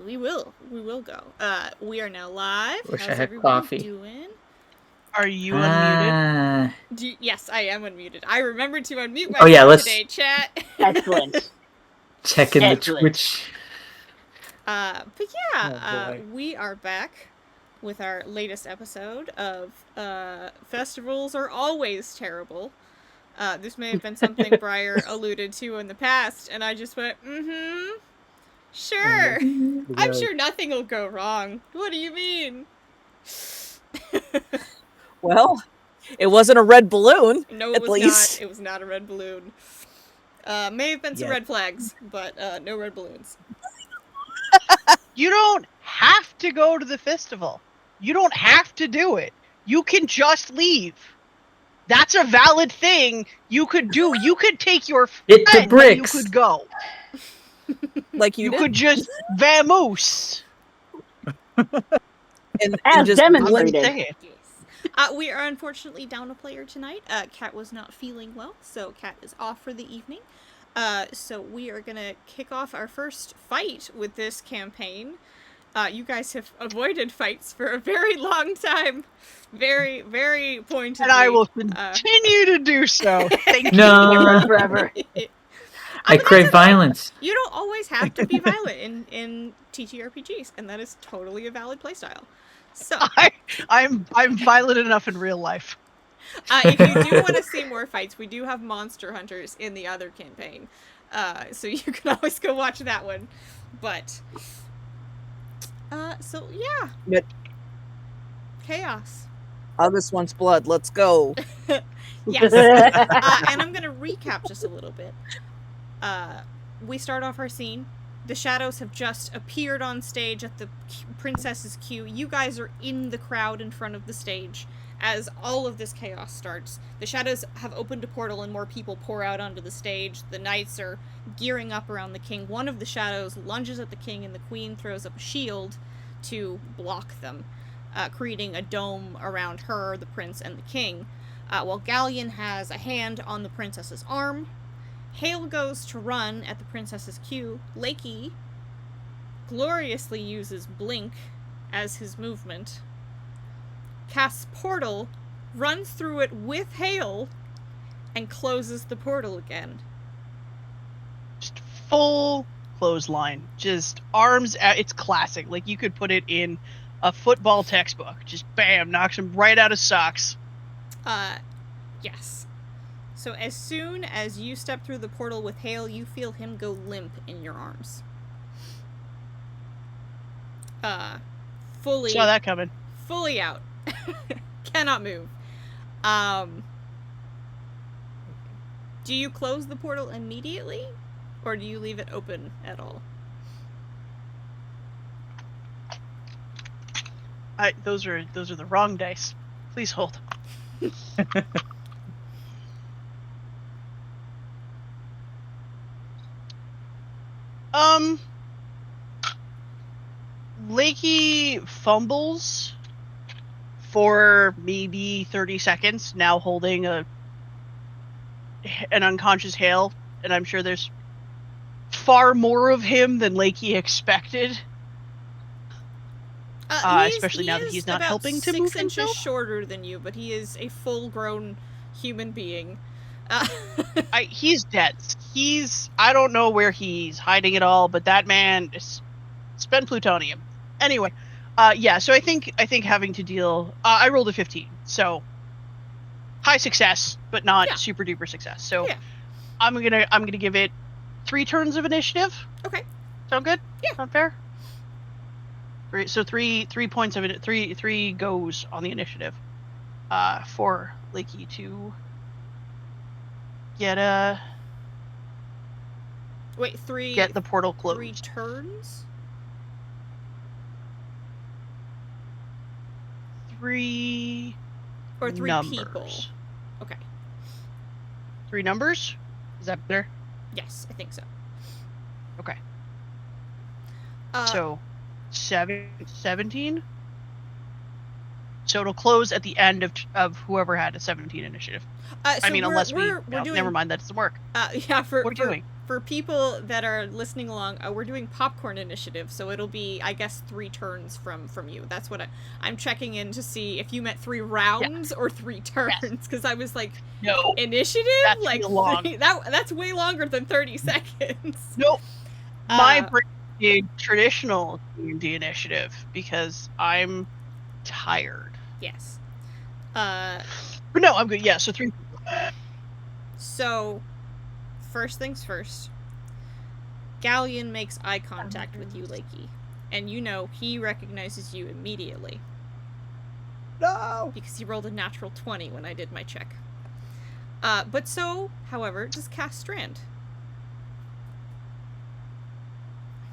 We will go. We are now live. Wish How's I had everybody coffee. doing? Are you unmuted? Yes, I am unmuted. I remembered to unmute Oh yeah, myself let's today, chat. Excellent. check in the Excellent. Twitch. But Oh, yeah, boy. we are back with our latest episode of Festivals Are Always Terrible. This may have been something Breyer alluded to in the past, and I just went, sure. I'm sure nothing will go wrong. What do you mean? Well, it wasn't a red balloon. No, it at was least. not. It was not a red balloon. May have been some red flags, but no red balloons. You don't have to go to the festival. You don't have to do it. You can just leave. That's a valid thing you could do. You could take your Hit the friend and you bricks. could go. Like you You did. could just vamoose. and As just demonstrated. Yes. We are unfortunately down a player tonight. Kat was not feeling well, so Kat is off for the evening. So we are gonna kick off our first fight with this campaign. You guys have avoided fights for a very long time. Very, very pointedly. And I will continue to do so. Thank No. you. Forever. I crave violence. You don't always have to be violent in TTRPGs, and that is totally a valid playstyle. So I'm violent enough in real life. If you do want to see more fights, we do have monster hunters in the other campaign, so you can always go watch that one. But so yeah, But chaos. August wants blood. Let's go. Yes, and I'm gonna recap just a little bit. We start off our scene. The shadows have just appeared on stage at the princess's queue. You guys are in the crowd in front of the stage as all of this chaos starts. The shadows have opened a portal and more people pour out onto the stage. The knights are gearing up around the king. One of the shadows lunges at the king and the queen throws up a shield to block them, creating a dome around her, the prince, and the king. While Galleon has a hand on the princess's arm. Hale goes to run at the princess's queue. Lakey gloriously uses Blink as his movement. Casts Portal, runs through it with Hale, and closes the portal again. Just full clothesline. Just arms out. It's classic. Like, you could put it in a football textbook. Just bam, knocks him right out of socks. Yes. So as soon as you step through the portal with Hale, you feel him go limp in your arms. Fully... Saw that coming. Fully out. Cannot move. Do you close the portal immediately? Or do you leave it open at all? Those are the wrong dice. Please hold. Lakey fumbles for maybe 30 seconds, now holding an unconscious Hale, and I'm sure there's far more of him than Lakey expected. Especially now that he's not helping to move himself. 6 inches shorter than you, but he is a full-grown human being. He's dead. I don't know where he's hiding it all, but that man is spent plutonium. Anyway, yeah. So I think having to deal. I rolled a 15, so high success, but not super duper success. So I'm gonna give it 3 turns of initiative. Okay. Sound good? Yeah. Sound fair? Great. So 3 points of it. 3 goes on the initiative. For Lakey to get get the portal closed. 3 turns? 3 or 3 numbers. People. Okay. 3 numbers? Is that better? Yes, I think so. Okay. So 17? So it'll close at the end of whoever had a 17 initiative. So unless we're doing, never mind, that doesn't work. Yeah, what are we doing? For people that are listening along, we're doing popcorn initiative, so it'll be, I guess, 3 turns from you. That's what I'm checking in to see if you meant 3 rounds or 3 turns, because I was like, No, initiative? that's Like, real long. that's way longer than 30 seconds. Nope. My brain did traditional D&D initiative because I'm tired. Yes. But no, I'm good. Yeah, so 3 people. So, first things first. Galleon makes eye contact with you, Lakey. And you know he recognizes you immediately. No. Because he rolled a natural 20 when I did my check. But so, however, does Cast Strand.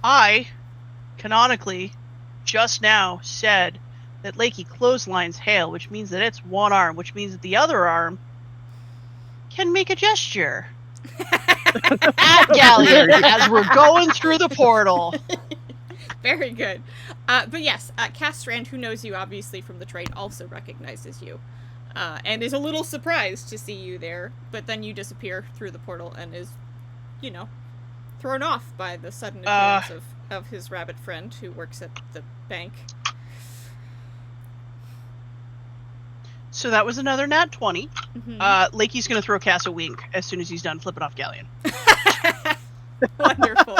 I, canonically, just now said that Lakey clotheslines Hale, which means that it's one arm, which means that the other arm can make a gesture at Galleon as we're going through the portal. Very good. But yes, Cast Strand, who knows you obviously from the trade, also recognizes you. And is a little surprised to see you there, but then you disappear through the portal and is, you know, thrown off by the sudden appearance of his rabbit friend who works at the bank. So that was another nat 20. Mm-hmm. Lakey's going to throw Cass a wink as soon as he's done flipping off Galleon. Wonderful.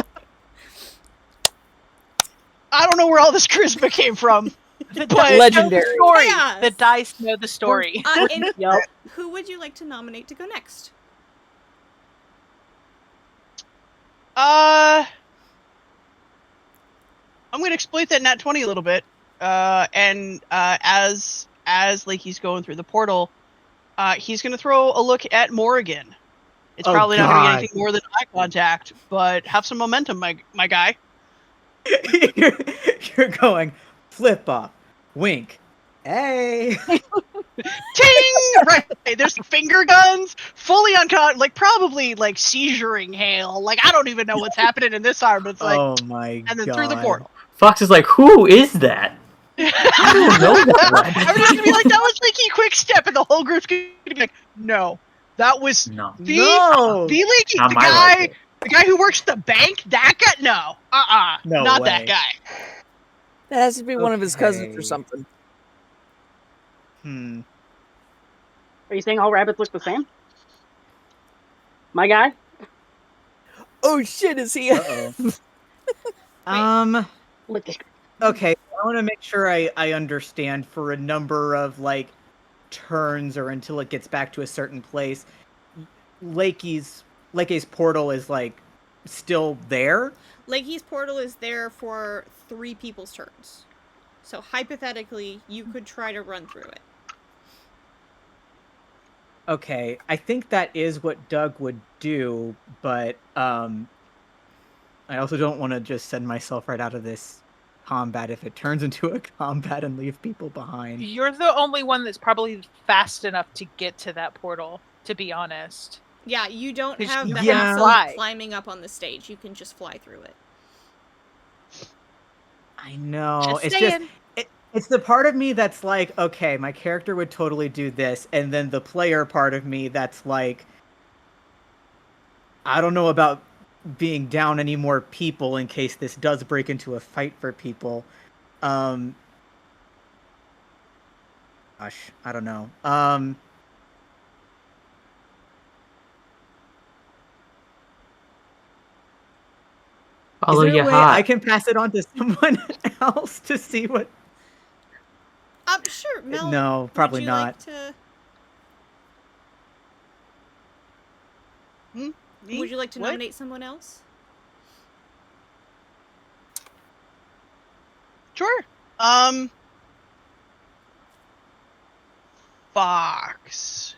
I don't know where all this charisma came from. The But- dice Legendary. know the story. Yes. The dice know the story. And Yep. who would you like to nominate to go next? I'm going to exploit that nat 20 a little bit. And as Lakey's going through the portal, he's going to throw a look at Morrigan. It's Oh, probably not going to God. be anything more than eye contact, but have some momentum, my guy. You're going flip off, wink, hey. Ting! Right. There's finger guns, fully unconscious, like probably like seizuring Hale. Like I don't even know what's happening in this arm, but it's like, Oh my god. and then through the portal. Fox is like, who is that? I don't know that one. I'm just gonna be like, that was Leaky Quick Step, and the whole group's gonna be like, no, that was No. No. the Leaky, Not the my guy, liking. the guy who works at the bank. That guy, no, No not way. that guy. That has to be one of his cousins Okay. or something. Are you saying all rabbits look the same? My guy? Oh shit, is he? Uh-oh. Look this. Okay, I want to make sure I understand for a number of like turns or until it gets back to a certain place. Lakey's portal is like still there. Lakey's portal is there for 3 people's turns. So hypothetically, you could try to run through it. Okay, I think that is what Doug would do, but I also don't want to just send myself right out of this combat if it turns into a combat and leave people behind. You're the only one that's probably fast enough to get to that portal, to be honest. Yeah, you don't 'Cause have you the can hassle fly. of climbing up on the stage. You can just fly through it. I know. Just It's saying. just it's the part of me that's like, okay, my character would totally do this, and then the player part of me that's like, I don't know about being down any more people in case this does break into a fight for people. Gosh, I don't know. Follow is there your a way heart. I can pass it on to someone else to see what? Sure, Mel. No, would probably you not. Like to... Me? Would you like to What? nominate someone else? Sure. Fox.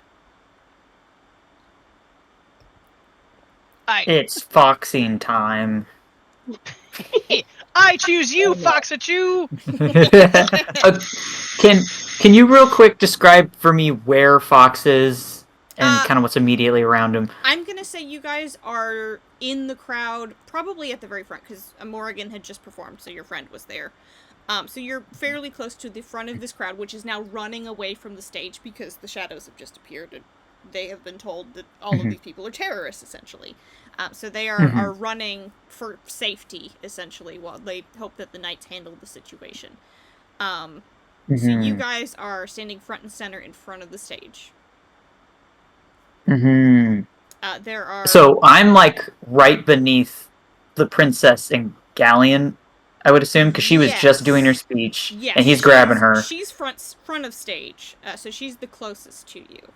It's foxing time. I choose you, Foxachu. Can you real quick describe for me where Fox is and kind of what's immediately around him? I'm gonna say you guys are in the crowd, probably at the very front, because Morrigan had just performed, so your friend was there. So you're fairly close to the front of this crowd, which is now running away from the stage because the shadows have just appeared and they have been told that all of Mhm. these people are terrorists, essentially. So they Mhm. are running for safety, essentially, while they hope that the knights handle the situation. So you Mhm. guys are standing front and center in front of the stage. Mhm. There are... So I'm like right beneath the princess and Galleon, I would assume, because she was just doing her Yes. speech, Yes, and he's grabbing her. She's front of stage, so she's the closest to you.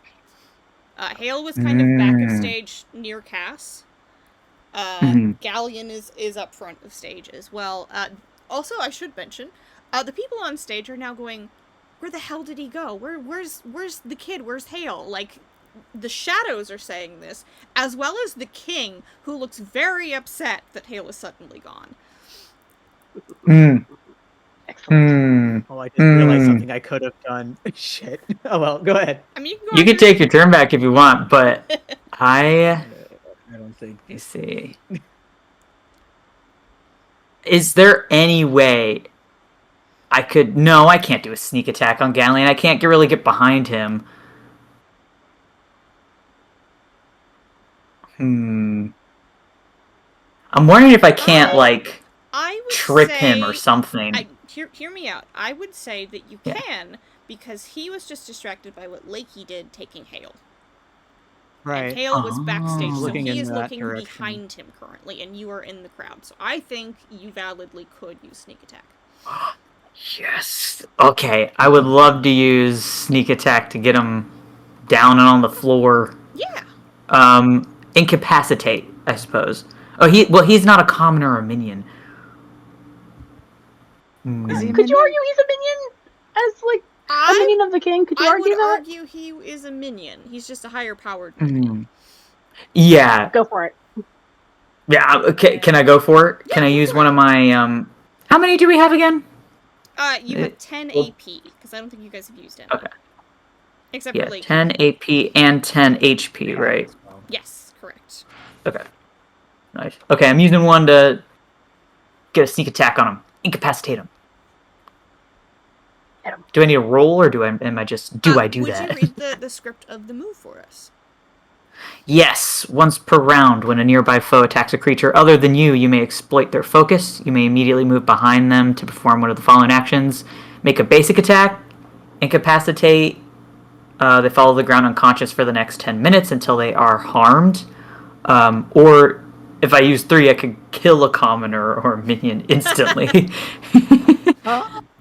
Hale was kind of back of Mm. stage near Cass. Mhm. Galleon is up front of stage as well. Also, I should mention, the people on stage are now going, where the hell did he go? Where's the kid? Where's Hale? Like, the shadows are saying this, as well as the king, who looks very upset that Hale is suddenly gone. Mm. Excellent. Mm. Oh, I just realized something I could have done. Shit. Oh well, go ahead. I mean, you can go You on could take your turn back if you want, but I don't think. let me see. Is there any way I could? No, I can't do a sneak attack on Galleon. I can't really get behind him. I'm wondering if I can't like I would trick say, him or something. hear me out. I would say that you Yeah. can, because he was just distracted by what Lakey did taking Hale. Right. And Hale was backstage, Oh. so Looking he in is that looking direction. behind him currently, and you are in the crowd. So I think you validly could use sneak attack. Yes. Okay, I would love to use sneak attack to get him down and on the floor. Yeah. Incapacitate, I suppose. Oh, he's not a commoner or a minion. Is he a Could you minion? argue he's a minion? As, like, a I minion of the king? Could you I argue would that? argue he is a minion. He's just a higher powered minion. Yeah. Go for it. Yeah, okay, can I go for it? Can I go use for one it. of my, How many do we have again? You have 10 well- AP, because I don't think you guys have used any. Okay. Except Yeah, for Lakey. 10 AP and 10 HP, right? Yes, correct. Okay. Nice. Okay, I'm using one to get a sneak attack on him. Incapacitate him. Hit him. Do I need a roll, or am I just... Do I do would that? Would you read the script of the move for us? Yes, once per round, when a nearby foe attacks a creature other than you, you may exploit their focus. You may immediately move behind them to perform one of the following actions. Make a basic attack, incapacitate, they follow the ground unconscious for the next 10 minutes until they are harmed. Or, if I use 3, I could kill a commoner or a minion instantly.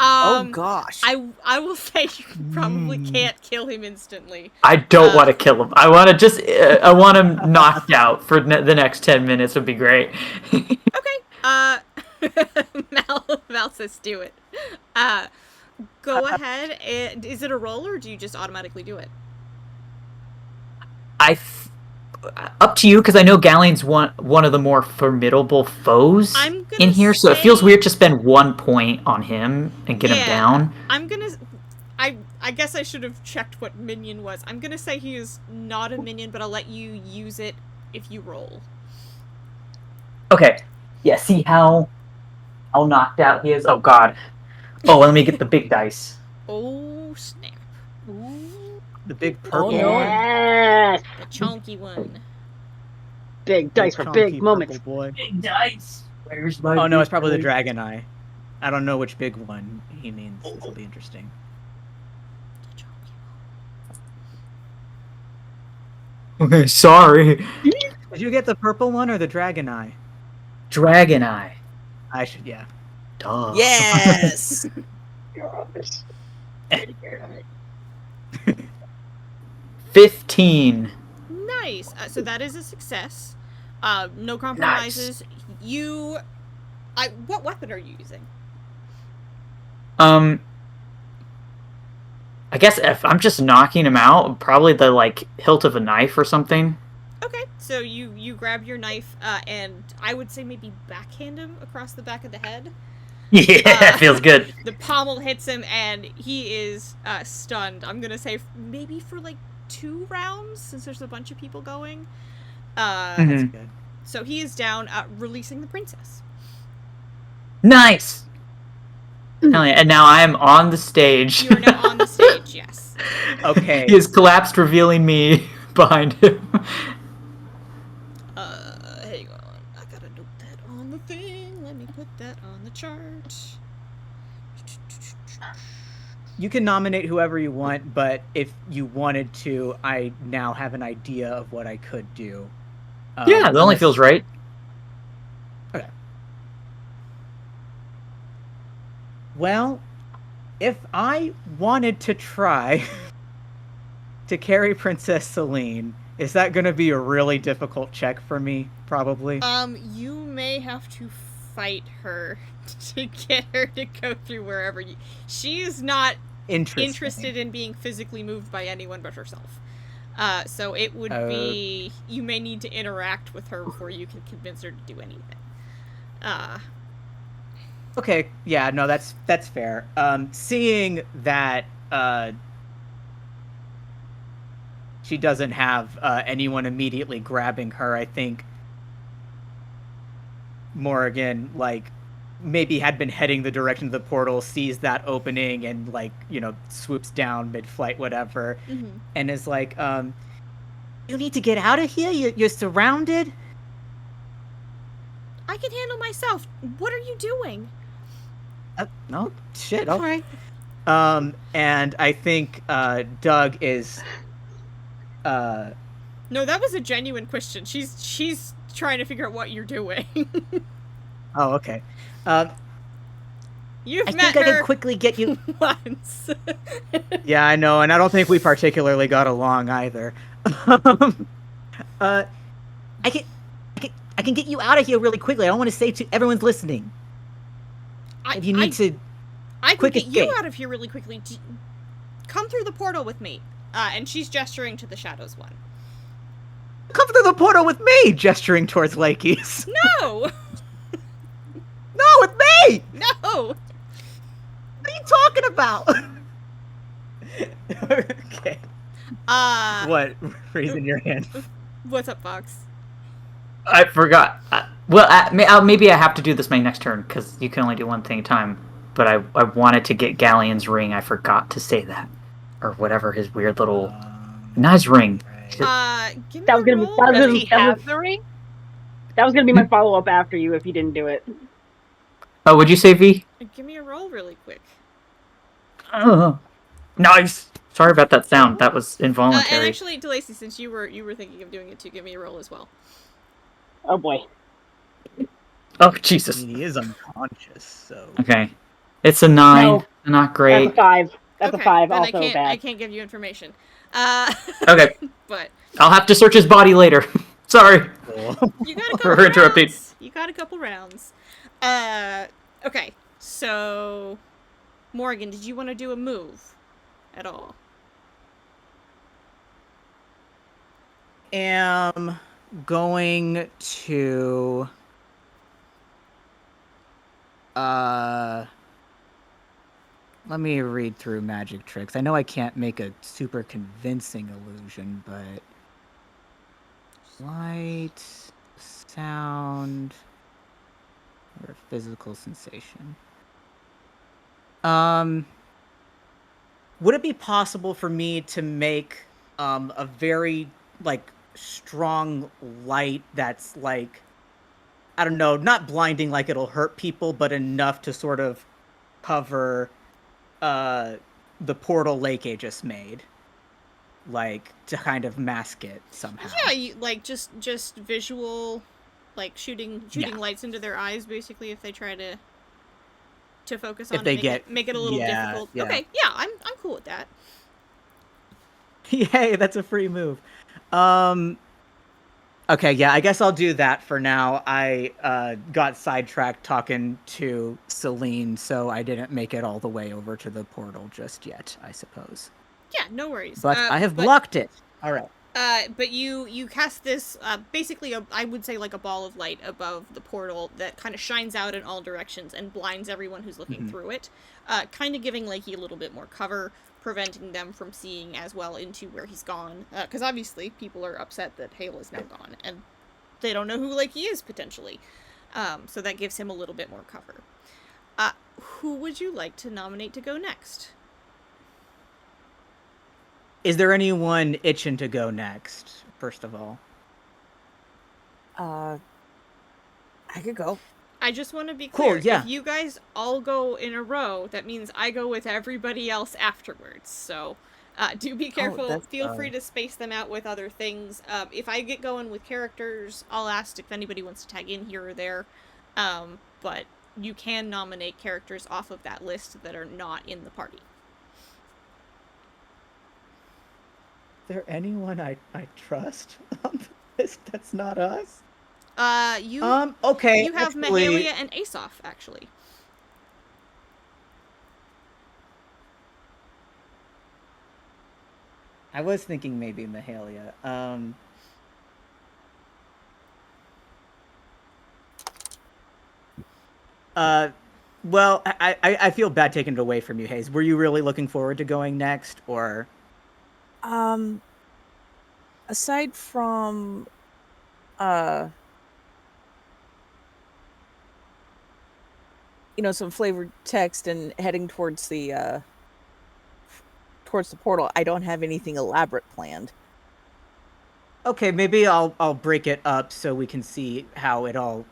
Oh gosh. I will say you probably can't kill him instantly. I don't want to kill him. I want to just... I want him knocked out for the next 10 minutes would be great. Okay. Mal says do it. Go ahead. And, is it a roll, or do you just automatically do it? Up to you, because I know Galleon's one of the more formidable foes I'm gonna in here, so it feels say- weird to spend 1 point on him and get him Yeah. down. I'm gonna... I guess I should have checked what minion was. I'm gonna say he is not a minion, but I'll let you use it if you roll. Okay. Yeah, see how knocked out he is? Oh, God. Oh, let me get the big dice. Oh, snap. Ooh, The big purple no. one. Yes! the chunky one. Big dice for Chunky big moments. purple boy. Big dice! Where's my Oh no, big it's probably the dice? dragon eye. I don't know which big one he means. This will be interesting. The chunky Okay, sorry. Did you get the purple one or the dragon eye? Dragon Eye. I should, yeah. Duh. Yes. You're on this. 15. one. Nice. So that is a success. No compromises. You... what weapon are you using? I guess if I'm just knocking him out, probably the, like, hilt of a knife or something. Okay, so you grab your knife, and I would say maybe backhand him across the back of the head. Yeah, feels good. The pommel hits him, and he is stunned. I'm gonna say maybe for like 2 rounds, since there's a bunch of people going. That's Mhm. good. So he is down, releasing the princess. Nice! Hell yeah. And now I am on the stage. You are now on the stage, yes. Okay. He has collapsed, revealing me behind him. Hang on. I gotta note that on the thing. Let me put that on the chart. You can nominate whoever you want, but if you wanted to, I now have an idea of what I could do. Yeah, that only feels right. Okay. Well, if I wanted to try to carry Princess Celine, is that going to be a really difficult check for me? Probably. You may have to fight her to get her to go through wherever you. She is not interested in being physically moved by anyone but herself. So it would be you may need to interact with her before you can convince her to do anything. Okay, yeah, no, that's fair. Seeing that she doesn't have anyone immediately grabbing her, I think Morrigan, like, maybe had been heading the direction of the portal, sees that opening, and, like, you know, swoops down mid-flight, whatever, and is like, you need to get out of here? You're surrounded? I can handle myself. What are you doing? No, shit, all right. And I think Doug is... No, that was a genuine question. She's trying to figure out what you're doing. Oh, okay. You've I met think I her can quickly get you... once. Yeah, I know, and I don't think we particularly got along either. I can get you out of here really quickly. I don't want to say to everyone's listening. If you need to, I quick can get escape. you out of here really quickly. Come through the portal with me. And she's gesturing to the shadows one. Come through the portal with me, gesturing towards Lakey's. No! No, with me! No! What are you talking about? Okay. What? Raising your hand. What's up, Fox? I forgot. Maybe I have to do this my next turn, because you can only do one thing at a time. But I wanted to get Galleon's ring. I forgot to say that. Or whatever his weird little... Not his ring. Give me That was a gonna be. roll. That was Does gonna, he that have was, the ring? that was gonna be my follow up after you if you didn't do it. Oh, would you say V? Give me a roll really quick. Nice! Sorry about that sound. That was And involuntary. actually, DeLacy, since you were thinking of doing it too, give me a roll as well. Oh boy. Oh, I Jesus. mean, he is unconscious, so... Okay. It's a 9. No. Not great. That's a 5. That's Okay, a 5. then Also I bad. can't give you information. Okay. But I'll have to search his body later. Sorry. you got a For couple interrupting. rounds. You got a couple rounds. Okay. So, Morgan, did you want to do a move at all? Am going to... Let me read through magic tricks. I know I can't make a super convincing illusion, but... Light, sound, or physical sensation. Would it be possible for me to make a very, like, strong light that's, like, I don't know, not blinding like it'll hurt people, but enough to sort of cover the portal Lake just made, like, to kind of mask it somehow? Yeah, you, like just visual, like shooting lights into their eyes, basically, if they try to focus on If they make it a little difficult. yeah. Okay, yeah, I'm cool with that. Yay, that's a free move. Okay, yeah, I guess I'll do that for now. I got sidetracked talking to Celine, so I didn't make it all the way over to the portal just yet, I suppose. Yeah, no worries. But I have blocked it. All right. But you cast this, basically, I would say like a ball of light above the portal that kind of shines out in all directions and blinds everyone who's looking through it, kind of giving Lakey a little bit more cover, preventing them from seeing as well into where he's gone. Because obviously people are upset that Hale is now gone, and they don't know who Lakey is, potentially. So that gives him a little bit more cover. Who would you like to nominate to go next? Is there anyone itching to go next? First of all, I could go. I just want to be Cool, clear. yeah. If you guys all go in a row, that means I go with everybody else afterwards. So do be careful. that's, Feel free to space them out with other things. If I get going with characters, I'll ask if anybody wants to tag in here or there. But you can nominate characters off of that list that are not in the party. is there anyone I trust on the list that's not us? You Okay. you have actually, Mahalia and Aesoph, actually. I was thinking maybe Mahalia. Well, I feel bad taking it away from you, Hayes. Were you really looking forward to going next, or? Aside from some flavored text and heading towards the portal, I don't have anything elaborate planned. Okay, maybe I'll break it up so we can see how it all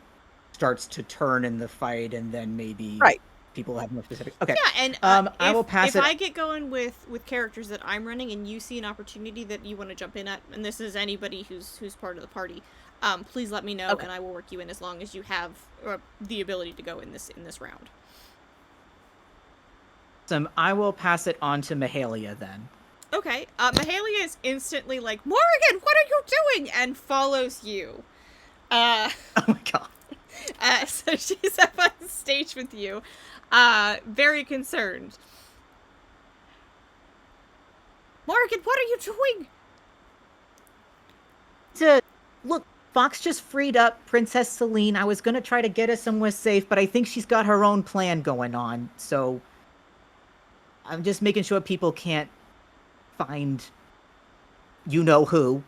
starts to turn in the fight, and then maybe Right. people have more specific. Okay. Yeah, and I will pass if it. I get going with characters that I'm running, and you see an opportunity that you want to jump in at, and this is anybody who's part of the party, please let me know, Okay. and I will work you in as long as you have the ability to go in this round. I will pass it on to Mahalia then. Okay, Mahalia is instantly like, Morrigan, what are you doing? And follows you. Oh my god. So she's up on stage with you, very concerned. Morrigan, what are you doing? Look, Fox just freed up Princess Celine. I was gonna try to get her somewhere safe, but I think she's got her own plan going on, so I'm just making sure people can't find you know who.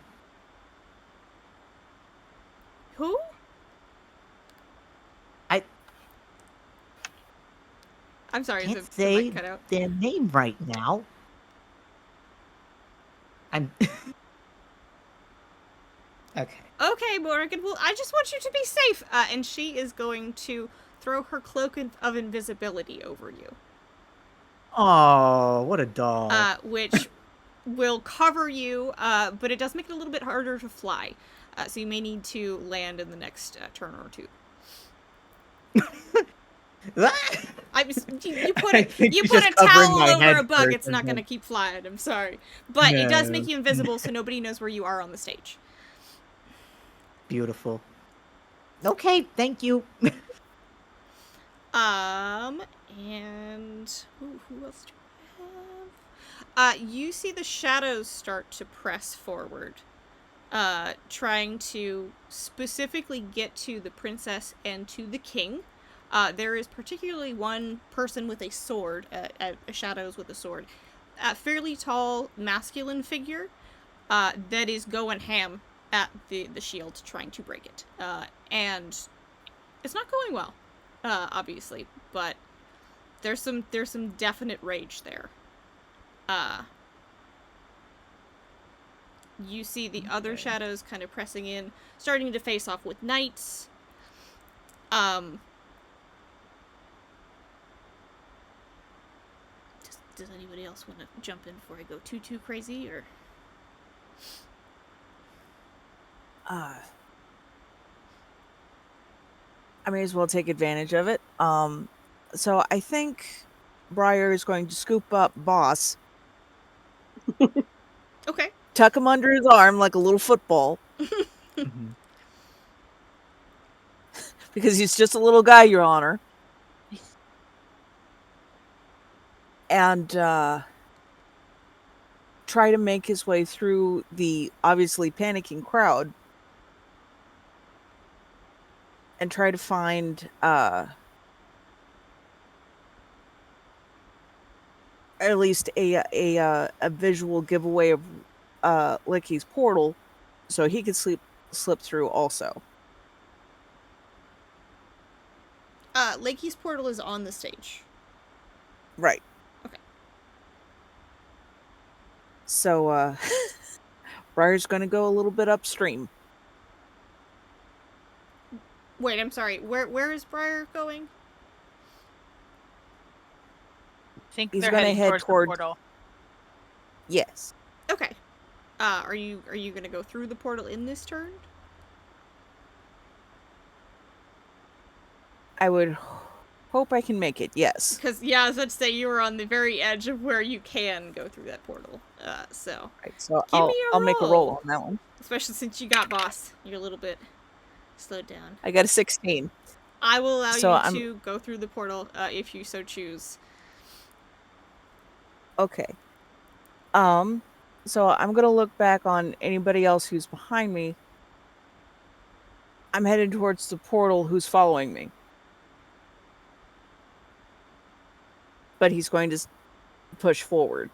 Who? I'm sorry, Can't the mic say cut out. their name right now. I'm okay. Okay, Morrigan, well, I just want you to be safe. And she is going to throw her cloak of invisibility over you. Oh, what a doll. Which will cover you, but it does make it a little bit harder to fly. So you may need to land in the next turn or two. You put a towel over a bug, it's not going to keep flying. I'm sorry. But it does make you invisible, so nobody knows where you are on the stage. Beautiful. Okay, thank you. And who else do I have? You see the shadows start to press forward, trying to specifically get to the princess and to the king. There is particularly one person with a sword, shadows with a sword, a fairly tall, masculine figure, that is going ham at the shield, trying to break it. And it's not going well, obviously, but there's some definite rage there. You see the other shadows kind of pressing in, starting to face off with knights. Does anybody else want to jump in before I go too crazy, or? I may as well take advantage of it. So I think Briar is going to scoop up Boss, Okay. tuck him under his arm like a little football, because he's just a little guy, Your Honor. And try to make his way through the obviously panicking crowd and try to find at least a visual giveaway of Licky's portal so he could slip through also. Lakey's portal is on the stage. Right. Okay. So, Briar's going to go a little bit upstream. Wait, I'm sorry. Where is Briar going? I think He's they're gonna heading head towards the toward- portal. Yes. Okay. Are you gonna go through the portal in this turn? I would hope I can make it, yes. Because yeah, I was about to say you were on the very edge of where you can go through that portal. So Right, so Give me a I'll make a roll. roll on that one. especially since you got boss, you're a little bit slowed down. I got a 16. I will allow So you I'm- to go through the portal if you so choose. Okay. So I'm going to look back on anybody else who's behind me. I'm headed towards the portal who's following me. But he's going to push forward.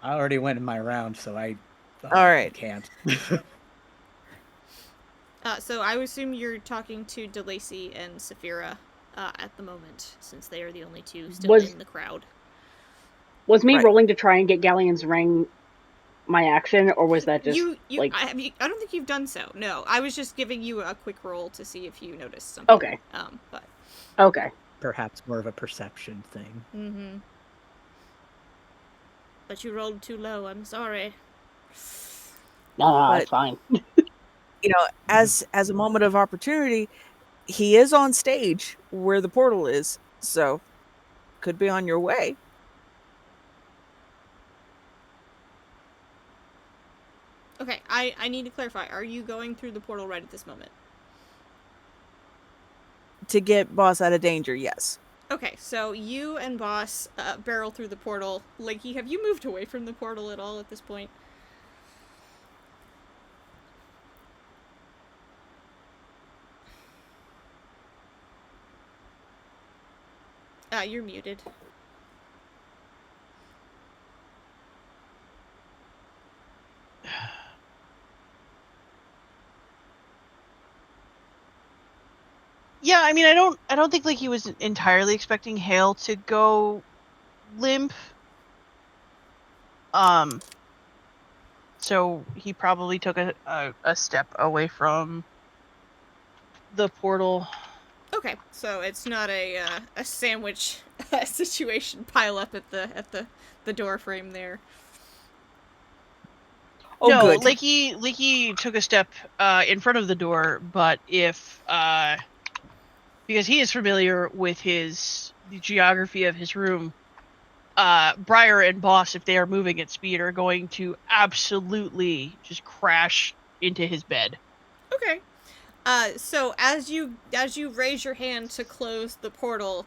I already went in my round, so I Alright. can't. So I would assume you're talking to DeLacy and Saphira at the moment, since they are the only two still Was- in the crowd. Was me Right. rolling to try and get Galleon's ring my action, or was that just like... I don't think you've done so. No, I was just giving you a quick roll to see if you noticed something. Okay. But Okay. Perhaps more of a perception thing. mm-hmm. But you rolled too low. I'm sorry. No, But- it's fine. You know, as a moment of opportunity, he is on stage where the portal is. So, could be on your way. Okay, I need to clarify. Are you going through the portal right at this moment? To get boss out of danger, yes. Okay, so you and Boss barrel through the portal. Lakey, have you moved away from the portal at all at this point? You're muted. Yeah, I mean, I don't think like he was entirely expecting Hale to go limp. So he probably took a step away from the portal. Okay, so it's not a sandwich situation pile up at the door frame there. Oh, no, good. Lakey took a step in front of the door, but if because he is familiar with the geography of his room, Briar and Boss, if they are moving at speed, are going to absolutely just crash into his bed. Okay. So as you raise your hand to close the portal,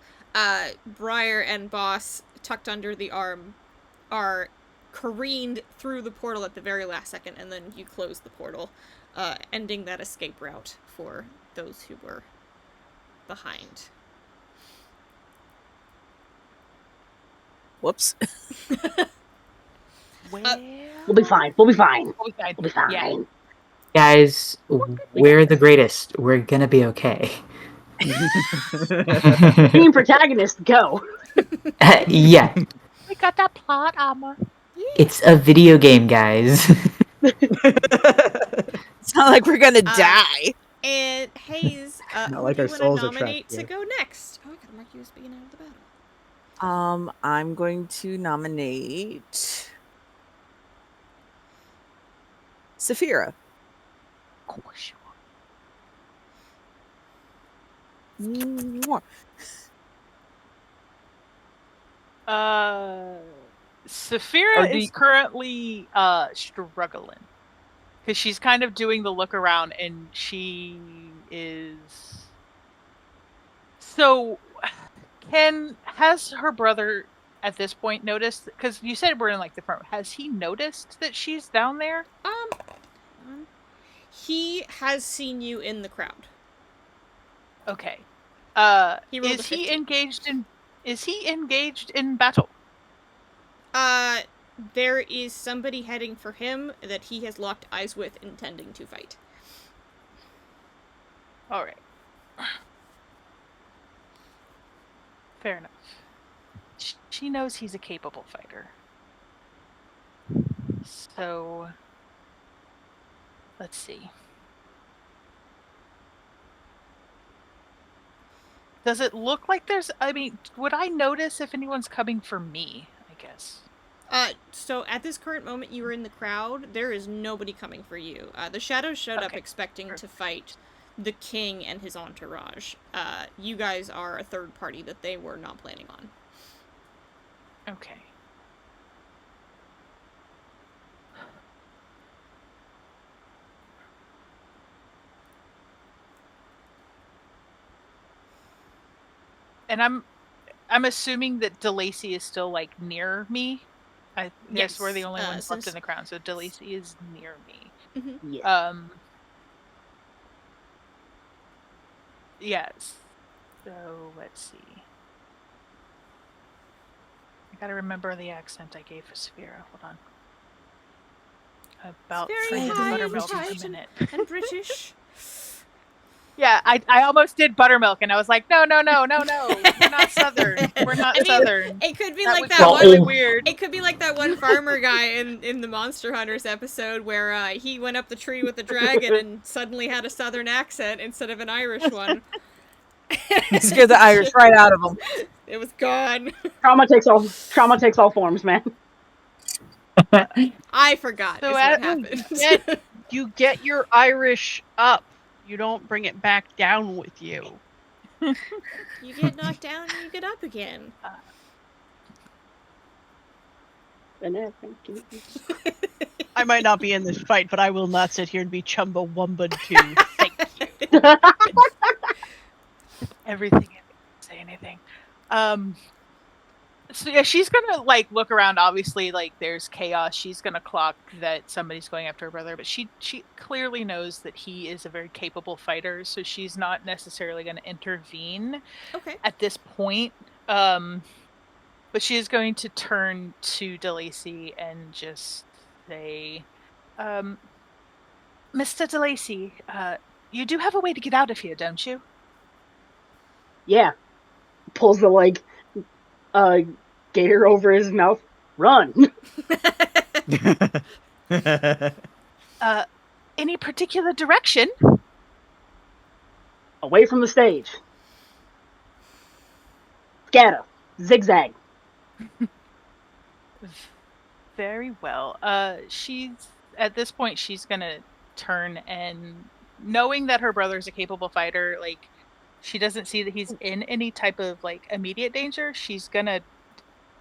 Briar and Boss, tucked under the arm, are careened through the portal at the very last second, and then you close the portal, ending that escape route for those who were behind. Whoops. We'll be fine. We'll be fine. We'll be fine. We'll be fine. Yeah. Guys, we're the greatest. We're gonna be okay. Team protagonist, go. Yeah, We got that plot armor. it's a video game, guys. It's not like we're gonna die. And Hayes, Not who like do our you want souls to are trapped nominate to here. go next? Oh, I gotta mark you as being out of the battle. I'm going to nominate Saphira. Of course you Mwah. are. Or Saphira do is you- currently struggling. Because she's kind of doing the look around, and she is... So, has her brother at this point noticed? Because you said we're in like the front. Has he noticed that she's down there? He has seen you in the crowd. Okay. He rolled a Is he 15. engaged in? Is he engaged in battle? There is somebody heading for him that he has locked eyes with, intending to fight. All right. Fair enough. She knows he's a capable fighter. So, let's see. Does it look like there's... I mean, would I notice if anyone's coming for me, I guess? So at this current moment, you are in the crowd. There is nobody coming for you. The shadows showed up expecting to fight the king and his entourage. You guys are a third party that they were not planning on. Okay. And I'm assuming that DeLacy is still like near me. I guess we're the only ones left in the crowd, so DeLacy is near me. Mm-hmm. Yeah. Yes. So let's see. I gotta remember the accent I gave for Sphera. Hold on. About very high buttermilk in a intelligent minute. and British. Yeah, I almost did buttermilk, and I was like, no, we're not Southern. We're not Southern. It could be That like was that one. really weird. It could be like that one farmer guy in the Monster Hunters episode where he went up the tree with the dragon and suddenly had a Southern accent instead of an Irish one. Scared the Irish right out of them. It was gone. Trauma takes all forms, man. I forgot. So is what happened. You get your Irish up. You don't bring it back down with you. You get knocked down and you get up again. I might not be in this fight, but I will not sit here and be Chumbawamba too. Thank you. Everything. Say anything. So yeah, she's gonna like look around. Obviously, like there's chaos. She's gonna clock that somebody's going after her brother, but she clearly knows that he is a very capable fighter, so she's not necessarily gonna intervene. Okay. At this point. But she is going to turn to DeLacy and just say, Mr. DeLacy, you do have a way to get out of here, don't you? Yeah. Pulls the gator over his mouth. Run. Any particular direction? Away from the stage. Scatter. Zigzag. Very well. She's at this point she's gonna turn, and knowing that her brother's a capable fighter, like she doesn't see that he's in any type of like immediate danger. She's gonna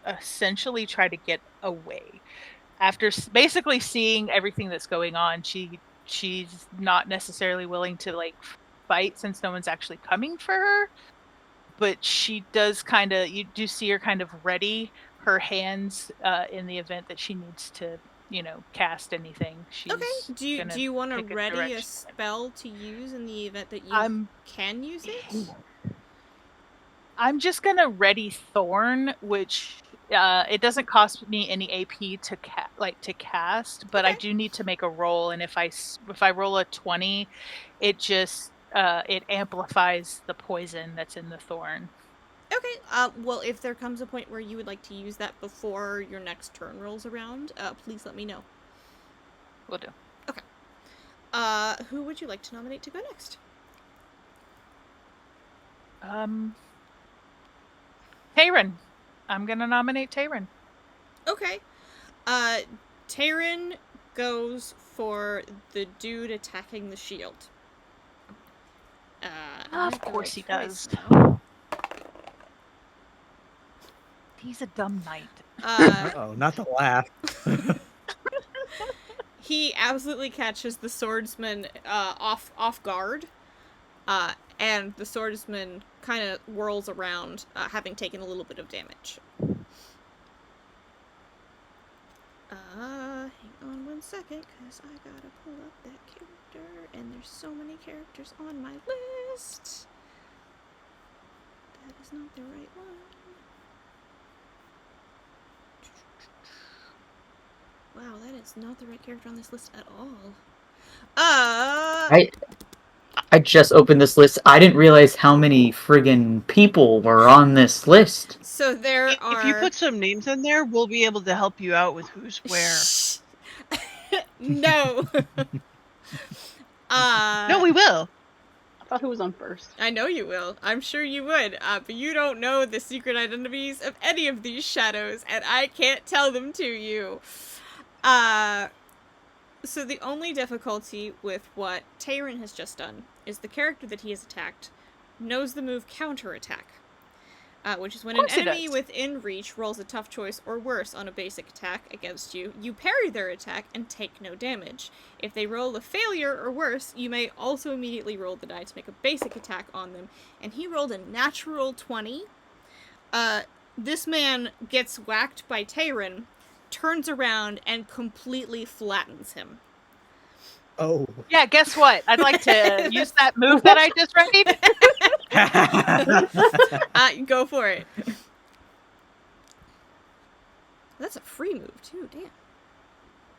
essentially try to get away. After basically seeing everything that's going on, she's not necessarily willing to like fight since no one's actually coming for her. But she does you do see her kind of ready her hands in the event that she needs to, cast anything. She's okay. Do you want to ready a spell to use in the event that you can use it? I'm just gonna ready Thorn, which it doesn't cost me any AP to cast, but I do need to make a roll, and if I roll a 20, it just it amplifies the poison that's in the thorn. Okay. Well, if there comes a point where you would like to use that before your next turn rolls around, please let me know. Will do. Okay. Who would you like to nominate to go next? Tayrin. I'm gonna nominate Tayrin. Okay. Tayrin goes for the dude attacking the shield. Of course he does. He's a dumb knight. Uh-oh, not the laugh. He absolutely catches the swordsman off guard, and the swordsman kind of whirls around, having taken a little bit of damage. Hang on one second, because I gotta pull up that character, and there's so many characters on my list. That is not the right one. Wow, that is not the right character on this list at all. I just opened this list. I didn't realize how many friggin' people were on this list. So there If you are. put some names in there, we'll be able to help you out with who's where. Shh. No. No, we will. I thought who was on first. I know you will. I'm sure you would. But you don't know the secret identities of any of these shadows, and I can't tell them to you. So the only difficulty with what Tayron has just done is the character that he has attacked knows the move counterattack, which is when an enemy within reach rolls a tough choice or worse on a basic attack against you, you parry their attack and take no damage. If they roll a failure or worse, you may also immediately roll the die to make a basic attack on them, and he rolled a natural 20. This man gets whacked by Tayron, turns around, and completely flattens him. Oh. Yeah, guess what? I'd like to use that move that I just read. Go for it. That's a free move, too. Damn.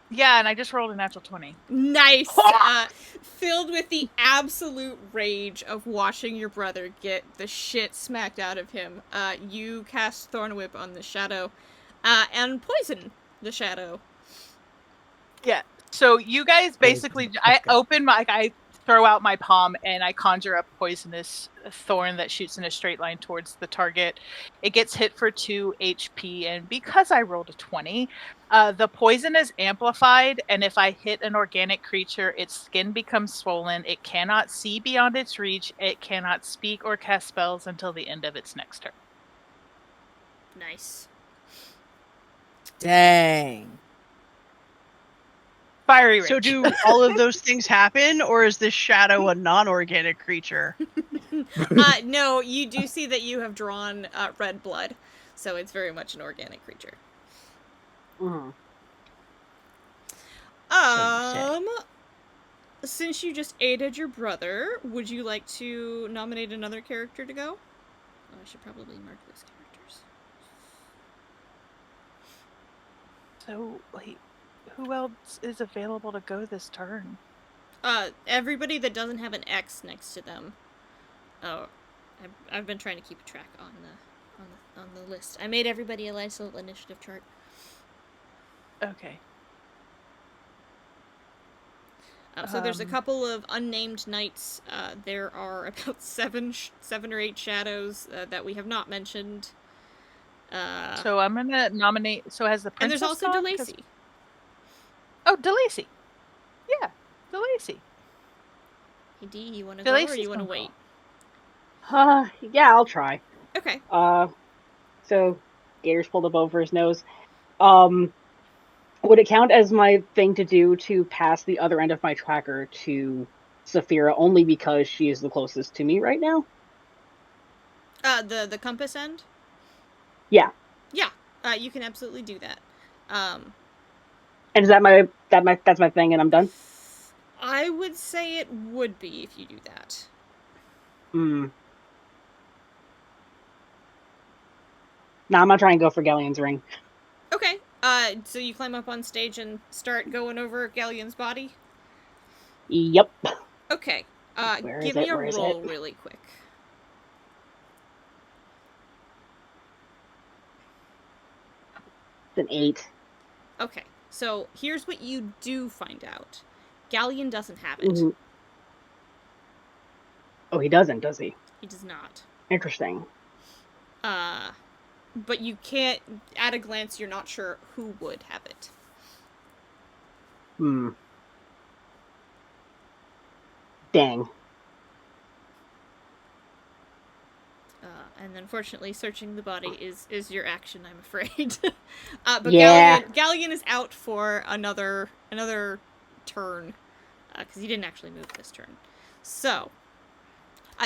Yeah, and I just rolled a natural 20. Nice! Filled with the absolute rage of watching your brother get the shit smacked out of him, you cast Thorn Whip on the shadow, and poison the shadow. Yeah. So you guys basically, I throw out my palm and I conjure up poisonous thorn that shoots in a straight line towards the target. It gets hit for 2 HP, and because I rolled a 20, the poison is amplified, and if I hit an organic creature, its skin becomes swollen, it cannot see beyond its reach, it cannot speak or cast spells until the end of its next turn. Nice. Dang. Fiery rage. So do all of those things happen, or is this shadow a non-organic creature? No, you do see that you have drawn red blood, so it's very much an organic creature. Mm-hmm. Since you just aided your brother, would you like to nominate another character to go? Oh, I should probably mark those characters. So, like, who else is available to go this turn? Everybody that doesn't have an X next to them. Oh, I've been trying to keep a track on the list. I made everybody a nice little initiative chart. Okay. So there's a couple of unnamed knights. There are about seven or eight shadows that we have not mentioned. So I'm gonna nominate. So has the and princess there's also gone? DeLacy. Oh, DeLacy. Yeah, DeLacy. Hey, D, you want to go or you want to wait? Yeah, I'll try. Okay. So Gator's pulled up over his nose. Would it count as my thing to do to pass the other end of my tracker to Saphira only because she is the closest to me right now? The compass end? Yeah. Yeah. You can absolutely do that. And is that's my thing and I'm done? I would say it would be if you do that. No, I'm not trying to go for Galleon's ring. Okay. So you climb up on stage and start going over Galleon's body? Yep. Okay. Give me a roll really quick. It's an 8. Okay. So here's what you do find out. Galleon doesn't have it. Mm-hmm. Oh, he doesn't, does he? He does not. Interesting. But you can't, at a glance, you're not sure who would have it. Dang. And unfortunately, searching the body is your action, I'm afraid. But yeah. Galleon is out for another turn, because he didn't actually move this turn. So,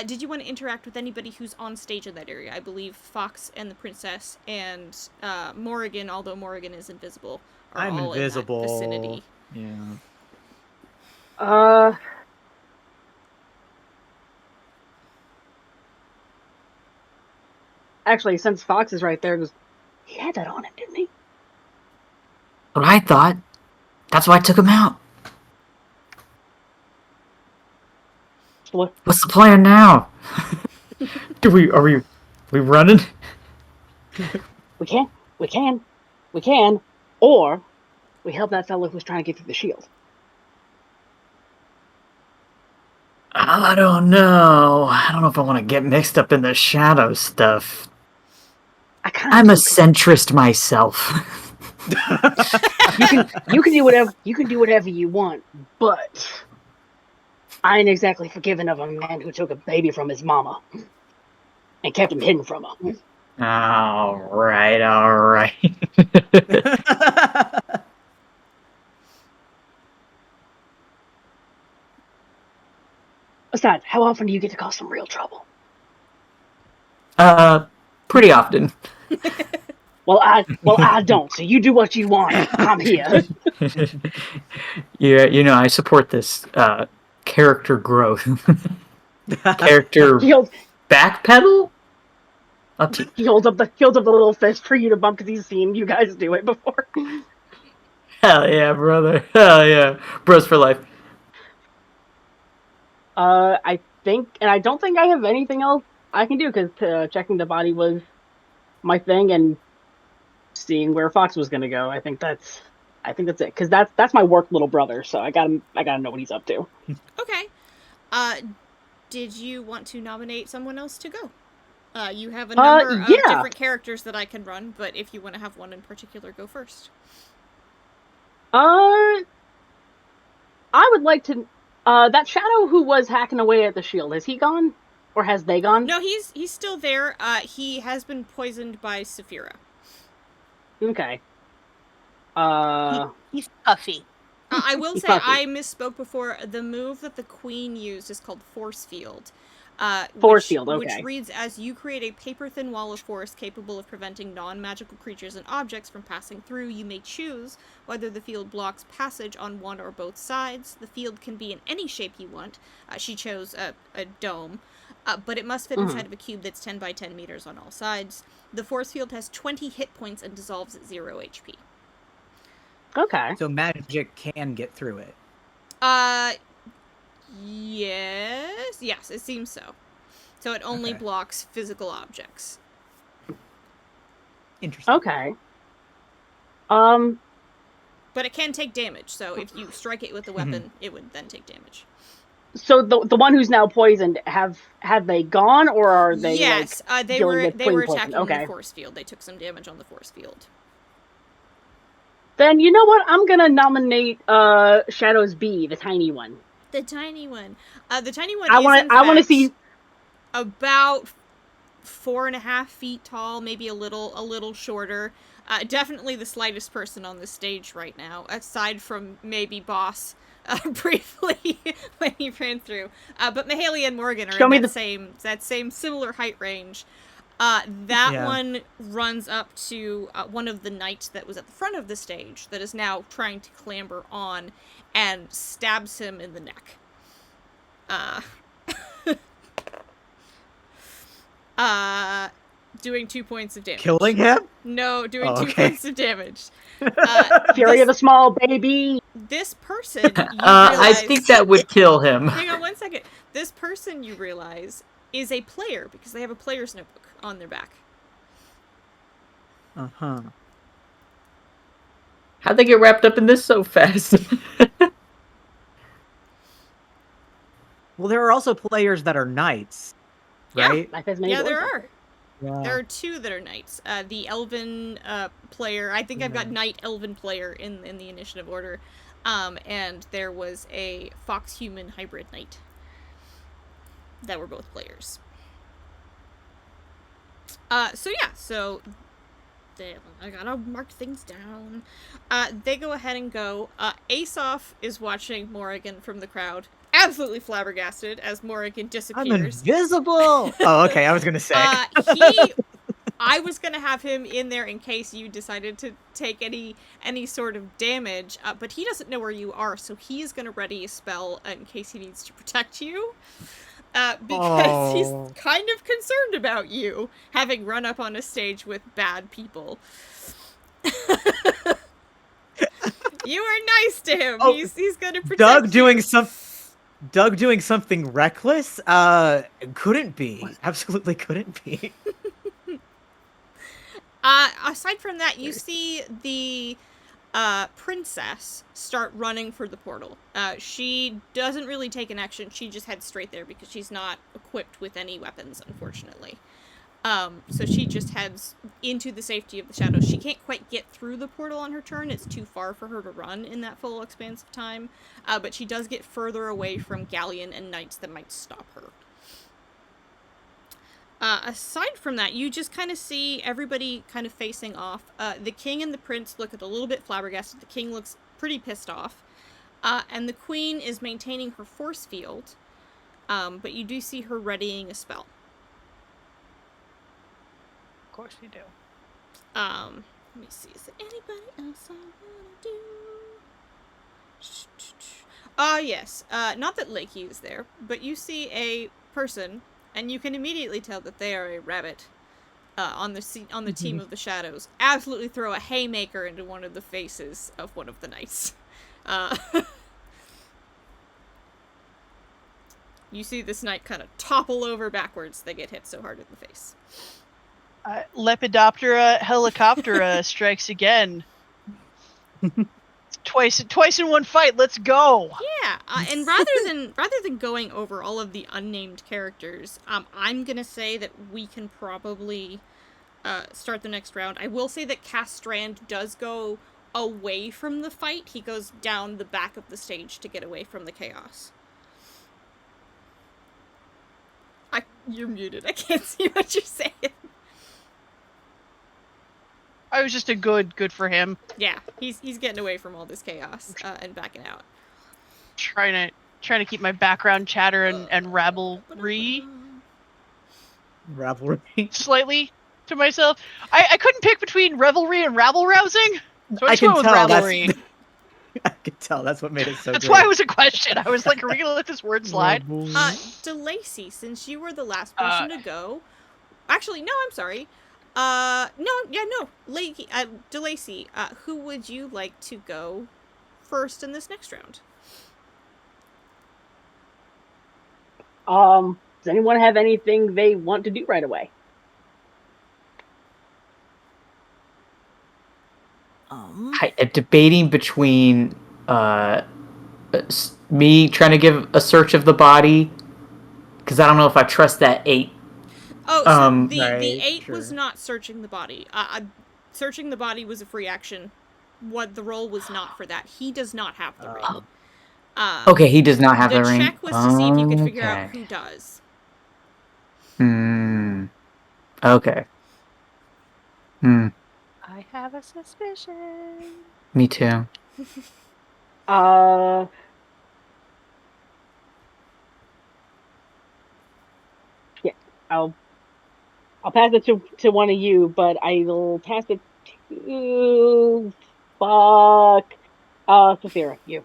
did you want to interact with anybody who's on stage in that area? I believe Fox and the princess and Morrigan, although Morrigan is invisible, are I'm all invisible. in that vicinity. Yeah. Actually, since Fox is right there, he had that on him, didn't he? What I thought. That's why I took him out. What's the plan now? Are we running? We can, or we help that fellow who's trying to get through the shield. I don't know. I don't know if I want to get mixed up in the shadow stuff. I'm a centrist myself. You can do whatever you want, but I ain't exactly forgiving of a man who took a baby from his mama and kept him hidden from her. All right. Besides, how often do you get to cause some real trouble? Pretty often. Well, I don't. So you do what you want. I'm here. Yeah, I support this character growth. Character backpedal? He holds up the little fist for you to bump because he's seen you guys do it before. Hell yeah, brother. Hell yeah. Bros for life. I think, and I don't think I have anything else I can do because checking the body was my thing, and seeing where Fox was gonna go. I think that's it because that's my work little brother. So I gotta know what he's up to. Okay. Did you want to nominate someone else to go? You have a number of different characters that I can run, but if you want to have one in particular, go first. I would like to. That shadow who was hacking away at the shield, is he gone? Or has they gone? No, he's still there. He has been poisoned by Saphira. Okay. He's puffy. I will say I misspoke before. The move that the queen used is called Force Field. Which reads as you create a paper-thin wall of force capable of preventing non-magical creatures and objects from passing through. You may choose whether the field blocks passage on one or both sides. The field can be in any shape you want. She chose a dome. But it must fit inside of a cube that's 10 by 10 meters on all sides. The force field has 20 hit points and dissolves at 0 HP. Okay. So magic can get through it. Yes, it seems so. So it only blocks physical objects. Interesting. Okay. But it can take damage, so if you strike it with a weapon, it would then take damage. So the one who's now poisoned, have they gone, or are they? Yes, they were attacking the force field. They took some damage on the force field. Then you know what? I'm gonna nominate Shadow's B, the tiny one. The tiny one. The tiny one. I want to see about 4.5 feet tall, maybe a little shorter. Definitely the slightest person on the stage right now, aside from maybe Boss. Briefly when he ran through, but Mahalia and Morgan are in that same similar height range. One runs up to one of the knights that was at the front of the stage that is now trying to clamber on and stabs him in the neck. Doing 2 points of damage. Killing him? No, doing 2 points of damage. Fury of the small baby. This person, I think that would kill him. Hang on 1 second. This person, you realize, is a player because they have a player's notebook on their back. How'd they get wrapped up in this so fast? Well, there are also players that are knights, right? Yeah, there are. Yeah. There are 2 that are knights. The elven player, I think I've got knight elven player in the initiative order. And there was a fox-human hybrid knight that were both players. So I gotta mark things down. They go ahead and go. Aesop is watching Morrigan from the crowd, absolutely flabbergasted as Morrigan disappears. I'm invisible! Oh, okay, I was gonna say. I was gonna have him in there in case you decided to take any sort of damage, but he doesn't know where you are, so he is gonna ready a spell in case he needs to protect you. Because he's kind of concerned about you having run up on a stage with bad people. You are nice to him. He's gonna protect Doug you. Doug doing something reckless? Couldn't be. Absolutely couldn't be. Aside from that, you see the princess start running for the portal. She doesn't really take an action. She just heads straight there because she's not equipped with any weapons, unfortunately. So she just heads into the safety of the shadows. She can't quite get through the portal on her turn. It's too far for her to run in that full expanse of time. But she does get further away from galleon and knights that might stop her. Aside from that, you just kind of see everybody kind of facing off. The king and the prince look a little bit flabbergasted. The king looks pretty pissed off. And the queen is maintaining her force field. But you do see her readying a spell. Of course you do. Let me see. Is there anybody else I want to do? Yes. Not that Lakey is there, but you see a person, and you can immediately tell that they are a rabbit on the team of the shadows. Absolutely throw a haymaker into one of the faces of one of the knights. You see this knight kind of topple over backwards. They get hit so hard in the face. Lepidoptera helicoptera strikes again. Twice in one fight. Let's go. Yeah, and rather than going over all of the unnamed characters, I'm gonna say that we can probably start the next round. I will say that Castrand does go away from the fight. He goes down the back of the stage to get away from the chaos. You're muted. I can't see what you're saying. I was just a good for him. Yeah, he's getting away from all this chaos and backing out. Trying to keep my background chatter and ravelry slightly to myself. I couldn't pick between revelry and rabble rousing, so I just went with ravelry. I can tell. That's what made it so That's great. why it was a question. I was like, are we gonna let this word slide? DeLacy, since you were the last person to go. Actually, no, I'm sorry. No. DeLacy, who would you like to go first in this next round? Does anyone have anything they want to do right away? I'm debating between me trying to give a search of the body, because I don't know if I trust that 8. Oh, so the right, 8 sure. was not searching the body. Searching the body was a free action. What the roll was not for that. He does not have the ring. Okay, he does not have the ring. The check was to see if you could figure out who does. Okay. I have a suspicion. Me too. Yeah, I'll pass it to one of you, but I'll pass it to Saphira, you.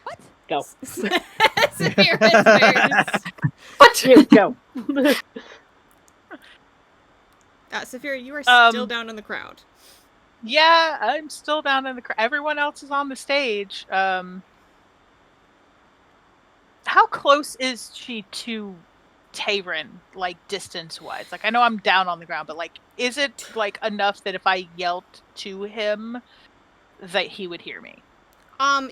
What? Go. Saphira's nerds. What? You go. Saphira, you are still down in the crowd. Yeah, I'm still down in the crowd. Everyone else is on the stage. How close is she to Tayron, like distance-wise? Like, I know I'm down on the ground, but like, is it like enough that if I yelled to him, that he would hear me?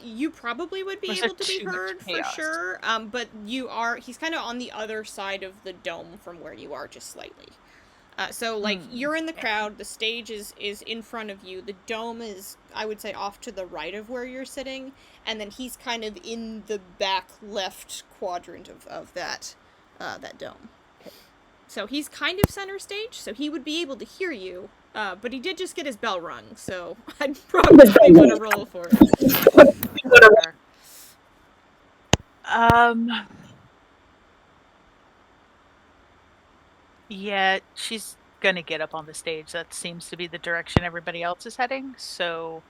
You probably would be able to be heard for sure. But he's kind of on the other side of the dome from where you are, just slightly. So, like, you're in the crowd, the stage is in front of you, the dome is, I would say, off to the right of where you're sitting, and then he's kind of in the back left quadrant of that dome. Okay. So he's kind of center stage, so he would be able to hear you, but he did just get his bell rung, so I'd probably want to roll for it. Yeah, she's gonna get up on the stage. That seems to be the direction everybody else is heading. So,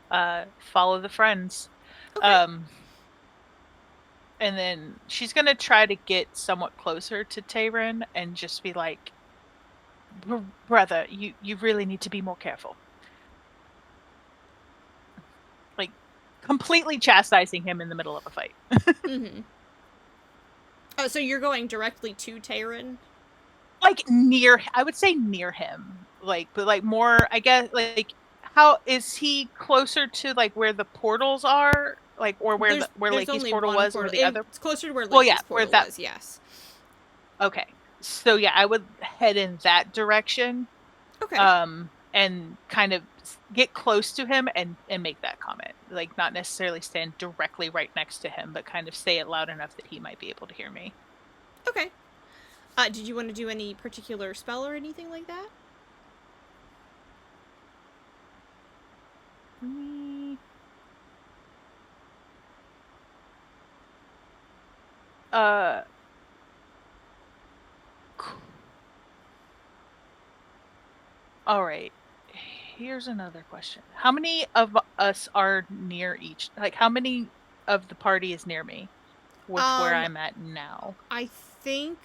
follow the friends. Okay. And then she's gonna try to get somewhat closer to Tayron and just be like, "Brother, you really need to be more careful. Like, completely chastising him in the middle of a fight. Mm-hmm. Oh, so you're going directly to Tayron? Like I would say near him. Like, but like more, I guess, like, how is he closer to like where the portals are? Like, or where There's Lakey's only portal one was, portal. or the other? It's closer to where Well, Lakey's yeah, where portal that was, yes. Okay. So yeah, I would head in that direction. Okay. And kind of get close to him and make that comment. Like, not necessarily stand directly right next to him, but kind of say it loud enough that he might be able to hear me. Okay. Did you want to do any particular spell or anything like that? All right. Here's another question. How many of us are near each? Like, how many of the party is near me? With where I'm at now? I think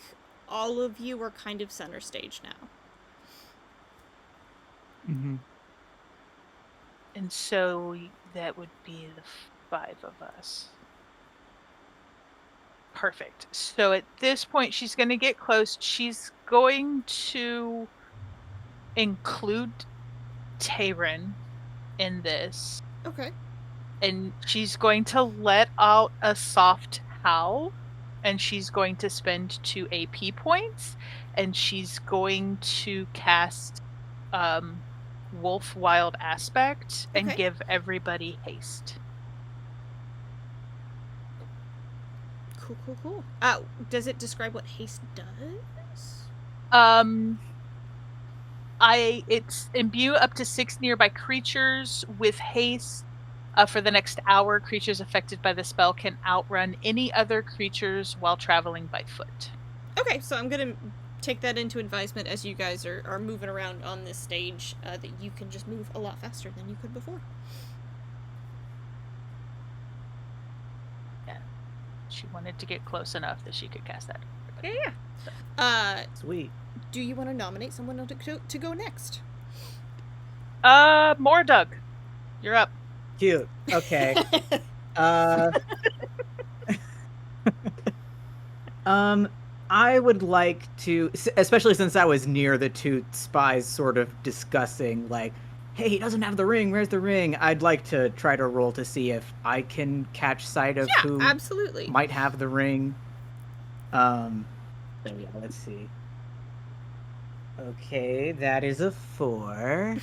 all of you are kind of center stage now. Mm-hmm. And so that would be the 5 of us. Perfect. So at this point, she's going to get close. She's going to include Tayron in this. Okay. And she's going to let out a soft howl. And she's going to spend 2 AP points. And she's going to cast Wolf Wild Aspect and Okay. give everybody haste. Cool. Does it describe what haste does? It's imbue up to 6 nearby creatures with haste. For the next hour, creatures affected by the spell can outrun any other creatures while traveling by foot. Okay, so I'm gonna take that into advisement as you guys are moving around on this stage, that you can just move a lot faster than you could before. Yeah. She wanted to get close enough that she could cast that. Yeah. Sweet. Do you want to nominate someone to go next? More Doug. You're up. Cute. Okay. I would like to, especially since I was near the 2 spies sort of discussing, like, hey, he doesn't have the ring, where's the ring? I'd like to try to roll to see if I can catch sight of who absolutely might have the ring. So yeah, let's see. Okay, that is a 4.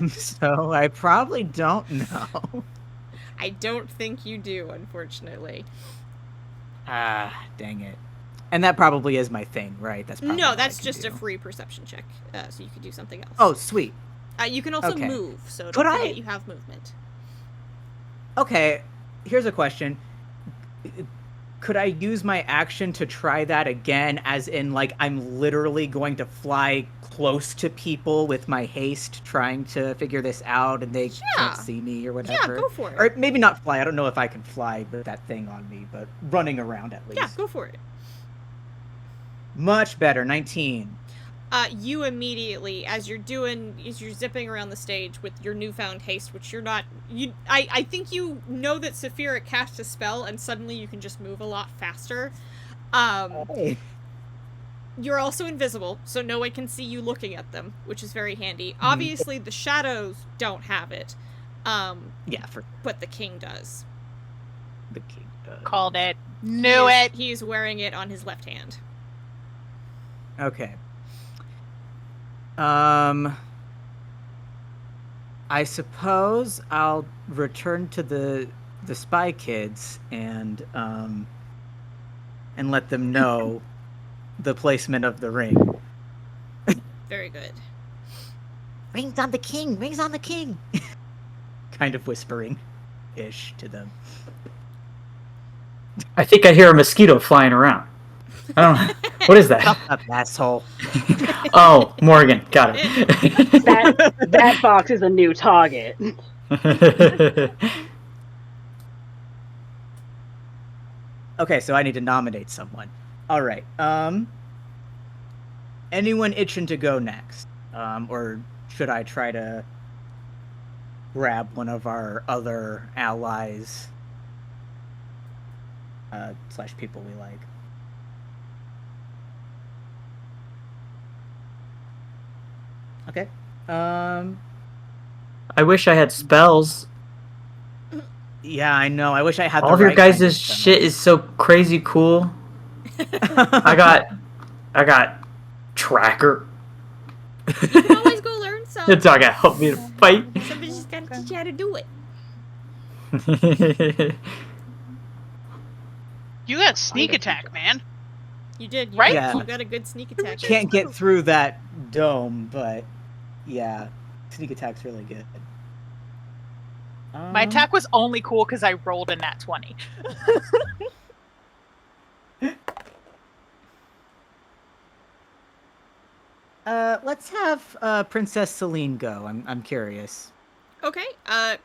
So I probably don't know. I don't think you do, unfortunately. Dang it. And that probably is my thing, right? That's probably No, all that's I can just do. a free perception check, so you could do something else. Oh, sweet. You can also Okay. move, so Could don't I- forget you have movement. Okay, here's a question. Could I use my action to try that again, as in, like, I'm literally going to fly close to people with my haste, trying to figure this out, and they Yeah. can't see me or whatever? Yeah, go for it. Or maybe not fly. I don't know if I can fly with that thing on me, but running around at least. Yeah, go for it. Much better. 19. You immediately, as you're zipping around the stage with your newfound haste, which you're not, I think you know that Saphira cast a spell, and suddenly you can just move a lot faster. Hey. You're also invisible, so no one can see you looking at them, which is very handy. Obviously, the shadows don't have it. Yeah, but the king does. the king does. Called it. Knew it. He's wearing it on his left hand. Okay. I suppose I'll return to the spy kids and let them know the placement of the ring. Very good. Ring's on the king! Ring's on the king! Kind of whispering-ish to them. I think I hear a mosquito flying around. I don't know. What is that? Shut up, asshole. Oh, Morgan. Got it. That fox is a new target. Okay, so I need to nominate someone. All right. Anyone itching to go next? Or should I try to grab one of our other allies / people we like. Okay. I wish I had spells. Yeah, I know. I wish I had All the of your right kind of guys' shit is so crazy cool. I got tracker. You can always go learn some. It's not gonna help me to fight. Somebody's just gotta teach you how to do it. You got sneak attack, man. You did, Right? Yeah. You got a good sneak attack. Can't get through that dome, but yeah, sneak attack's really good. My attack was only cool because I rolled a nat 20. Let's have Princess Celine go. I'm curious. Okay,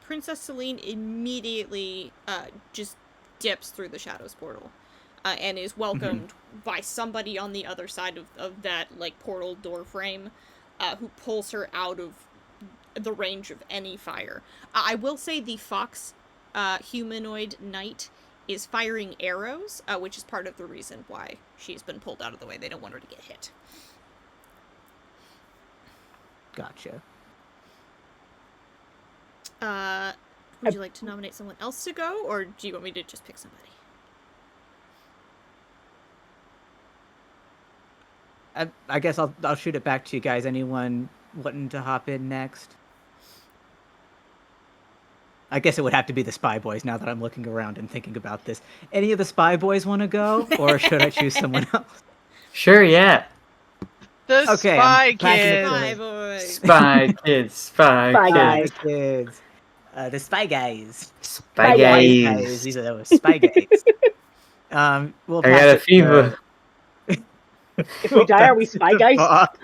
Princess Celine immediately just dips through the Shadows portal and is welcomed by somebody on the other side of that, like, portal door frame who pulls her out of the range of any fire. I will say the fox humanoid knight is firing arrows, which is part of the reason why she's been pulled out of the way. They don't want her to get hit. Gotcha. Would you like to nominate someone else to go, or do you want me to just pick somebody? I guess I'll shoot it back to you guys. Anyone wanting to hop in next? I guess it would have to be the Spy Boys now that I'm looking around and thinking about this. Any of the Spy Boys want to go, or should I choose someone else? Sure, yeah. The Okay, spy I'm back in the kid. Spy boys. Spy kids, spy Spy kids. guys. Kids. The Spy Guys. Spy Spy guys. guys. These are those Spy Guys. We'll I pass got a it, fever. If we die, are we spy guys? Got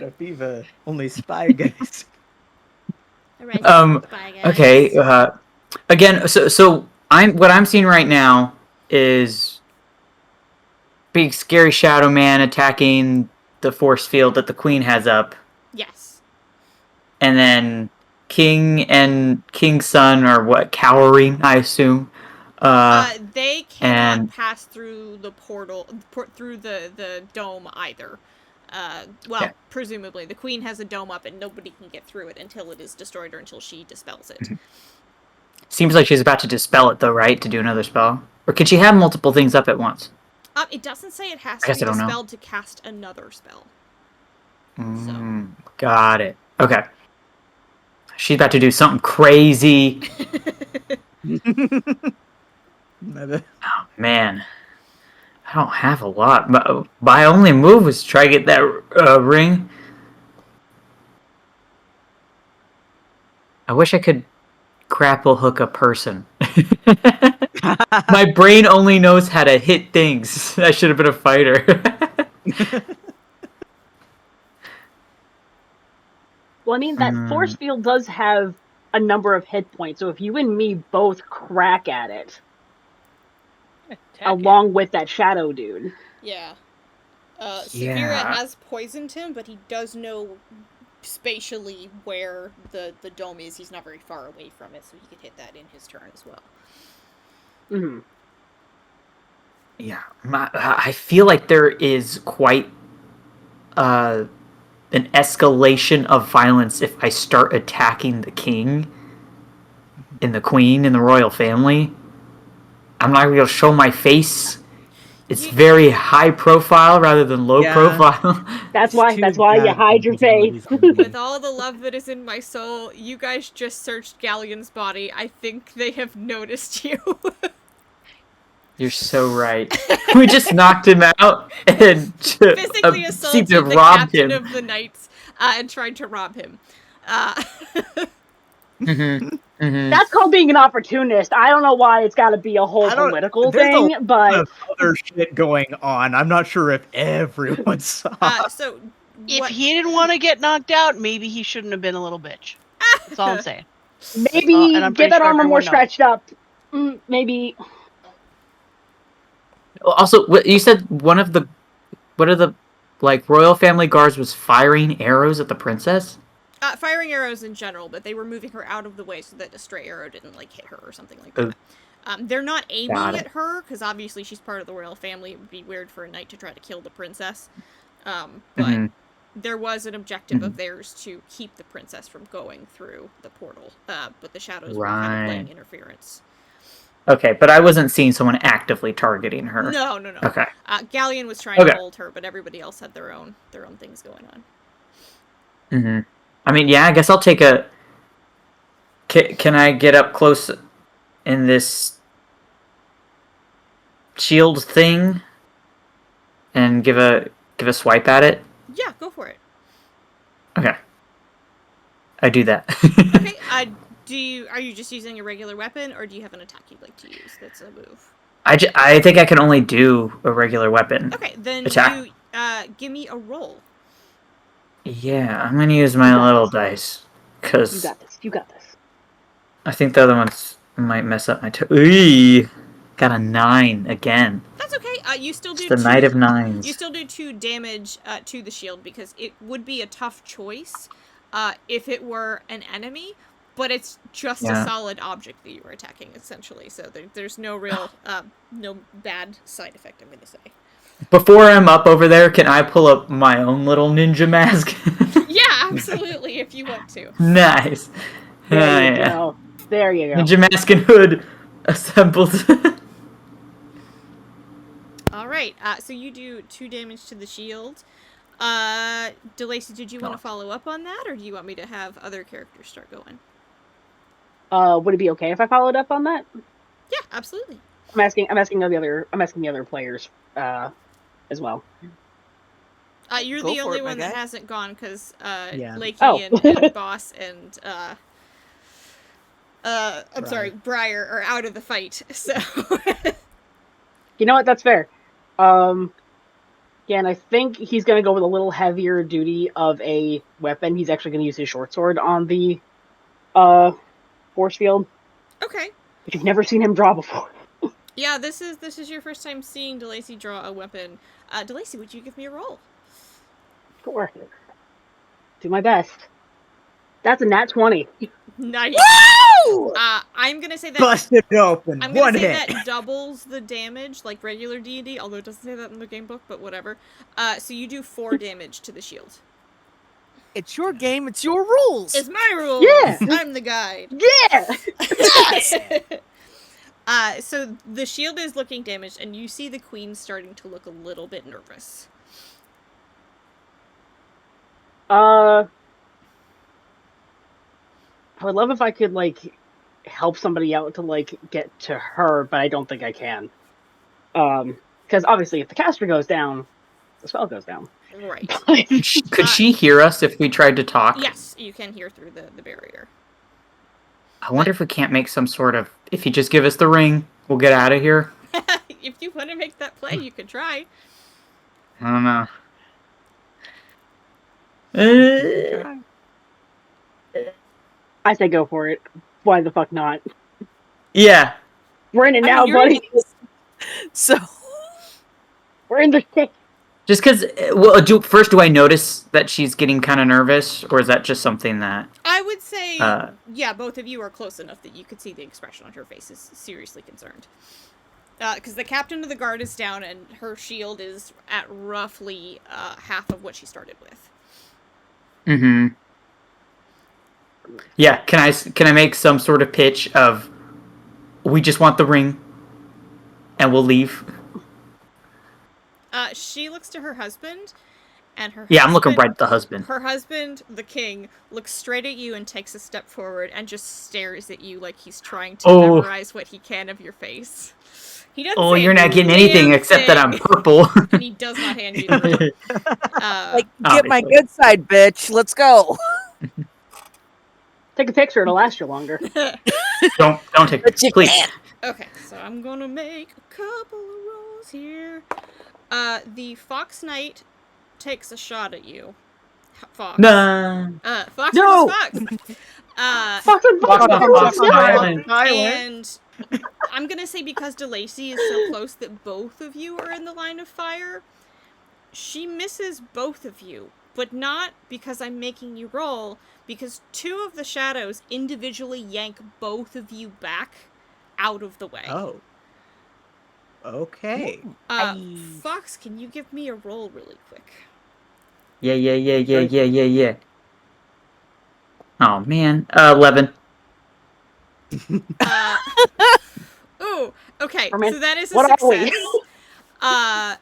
a fever. Only Spy Guys. Alright, spy guys. Okay, again, so what I'm seeing right now is big scary shadow man attacking the force field that the queen has up, Yes. and then king and king's son are what, cowering, I assume. They cannot and- pass through the portal, through the dome either. Yeah. Presumably. The queen has a dome up and nobody can get through it until it is destroyed or until she dispels it. Seems like she's about to dispel it though, right? To do another spell? Or can she have multiple things up at once? It doesn't say it has I to guess be I don't know. dispelled to cast another spell. Got it. Okay. She's about to do something crazy. Oh, man. I don't have a lot. But my only move was try to get that ring. I wish I could grapple hook a person. My brain only knows how to hit things. I should have been a fighter. Well, I mean, that force field does have a number of hit points, so if you and me both crack at it, along with that shadow dude. Yeah. Saphira Yeah. has poisoned him, but he does know spatially where the dome is. He's not very far away from it, so he could hit that in his turn as well. Mm-hmm. Yeah, I feel like there is quite an escalation of violence if I start attacking the king and the queen and the royal family. I'm not going to show my face. It's very high profile rather than low profile. That's why you hide your face. With all the love that is in my soul, you guys just searched Galleon's body. I think they have noticed you. You're so right. We just knocked him out and Physically assaulted seemed to the rob captain him. of the knights and tried to rob him. That's called being an opportunist. I don't know why it's got to be a whole political thing, but other shit going on. I'm not sure if everyone saw. So, If he didn't want to get knocked out, maybe he shouldn't have been a little bitch. That's all I'm saying. maybe and I'm get pretty that sure armor more everyone knows. stretched up. Maybe. Also, you said one of the like royal family guards was firing arrows at the princess. Firing arrows in general, but they were moving her out of the way so that a stray arrow didn't, like, hit her or something like that. They're not aiming Got it. at her, because obviously she's part of the royal family. It would be weird for a knight to try to kill the princess. But there was an objective of theirs to keep the princess from going through the portal. But the shadows were kind of playing interference. Okay, but I wasn't seeing someone actively targeting her. No. Okay. Galleon was trying to hold her, but everybody else had their own things going on. I mean, yeah, I guess I'll take a... Can I get up close in this shield thing and give a swipe at it? Yeah, go for it. Okay. I do that. Okay, are you just using a regular weapon, or do you have an attack you'd like to use that's a move? I think I can only do a regular weapon. Okay, then attack. Give me a roll. Yeah, I'm gonna use my little dice, because... You got this. I think the other ones might mess up my... Ooh, got a 9 again. That's okay. You still do the Knight of Nines. You still do 2 damage to the shield, because it would be a tough choice if it were an enemy, but it's just a solid object that you were attacking, essentially. So there's no real, no bad side effect, I'm going to say. Before I'm up over there, can I pull up my own little ninja mask? Yeah, absolutely, if you want to. Nice. There you go. There you go. Ninja mask and hood assembled. Alright, so you do 2 damage to the shield. DeLacy, did you want to follow up on that, or do you want me to have other characters start going? Would it be okay if I followed up on that? Yeah, absolutely. I'm asking the other players as well. You're Go the for only it, my one that guy. hasn't gone, because Lakey Oh. and Boss and I'm sorry, Briar. Briar are out of the fight, so You know what? That's fair. Yeah, and I think he's going to go with a little heavier duty of a weapon. He's actually going to use his short sword on the force field, okay. which you've never seen him draw before. Yeah, this is your first time seeing DeLacy draw a weapon. DeLacy, would you give me a roll? Sure. Do my best. That's a nat 20. Nice. Woo! I'm gonna say that Busted open. I'm gonna One say hit. that doubles the damage, like regular D&D, although it doesn't say that in the game book, but whatever. So you do 4 damage to the shield. It's your game. It's your rules. It's my rules! Yeah! I'm the guide. Yeah! Yes! So the shield is looking damaged, and you see the queen starting to look a little bit nervous. I would love if I could, like, help somebody out to, like, get to her, but I don't think I can. Because obviously if the caster goes down, the spell goes down. Right. Could she hear us if we tried to talk? Yes, you can hear through the barrier. I wonder if we can't make some sort of... If you just give us the ring, we'll get out of here. If you want to make that play, you could try. I don't know. I say go for it. Why the fuck not? Yeah. We're in it I now, mean, you're buddy. in this- So, We're in the shit. Just because... Well, do I notice that she's getting kind of nervous? Or is that just something that... I would say, Uh, yeah, both of you are close enough that you could see the expression on her face is seriously concerned. Because the captain of the guard is down, and her shield is at roughly half of what she started with. Mm-hmm. Yeah, can I make some sort of pitch of... We just want the ring, and we'll leave? She looks to her husband, and her Yeah, I'm looking right at the husband. Her husband, the king, looks straight at you and takes a step forward and just stares at you like he's trying to memorize what he can of your face. He doesn't say You're not getting anything except that I'm purple. and he does not hand you the ring. like, get my Obviously. good side, bitch. Let's go. Take a picture, it'll last you longer. Don't take But it, you please. can't. Okay, so I'm gonna make a couple of rolls here. The Fox Knight takes a shot at you. Fox. Nah. Fox No! versus Fox. Fox and Fox Fox! on Fox No! Island. And I'm gonna say because DeLacy is so close that both of you are in the line of fire, she misses both of you, but not because I'm making you roll, because 2 of the shadows individually yank both of you back out of the way. Oh. Okay. Fox, can you give me a roll really quick? Yeah. Oh man, 11. Ooh, okay, Herman, so that is a what are we? success.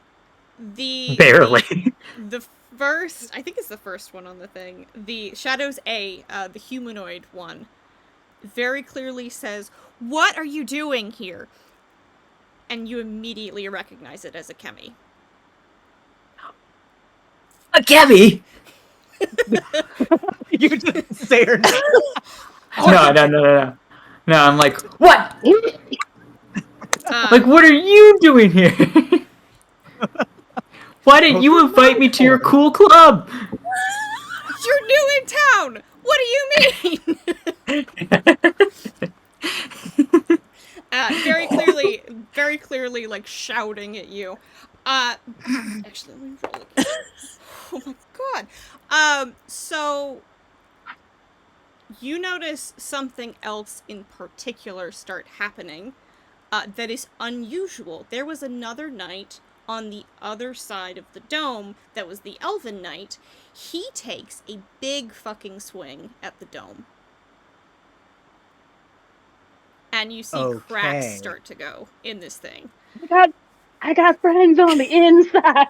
Barely. The first, I think it's the first one on the thing, the Shadows A, the humanoid one, very clearly says, "What are you doing here?" And you immediately recognize it as a Kemi. A Kemi? You didn't say her name. No. No, I'm like, what? Uh, Like, what are you doing here? Why didn't you Open invite me to your door. cool club? You're new in town! What do you mean? Very clearly, like, shouting at you. Actually, let me roll again. Oh my god. So, you notice something else in particular start happening, that is unusual. There was another knight on the other side of the dome that was the Elven Knight. He takes a big fucking swing at the dome. And you see cracks Okay. start to go in this thing. I got friends on the inside.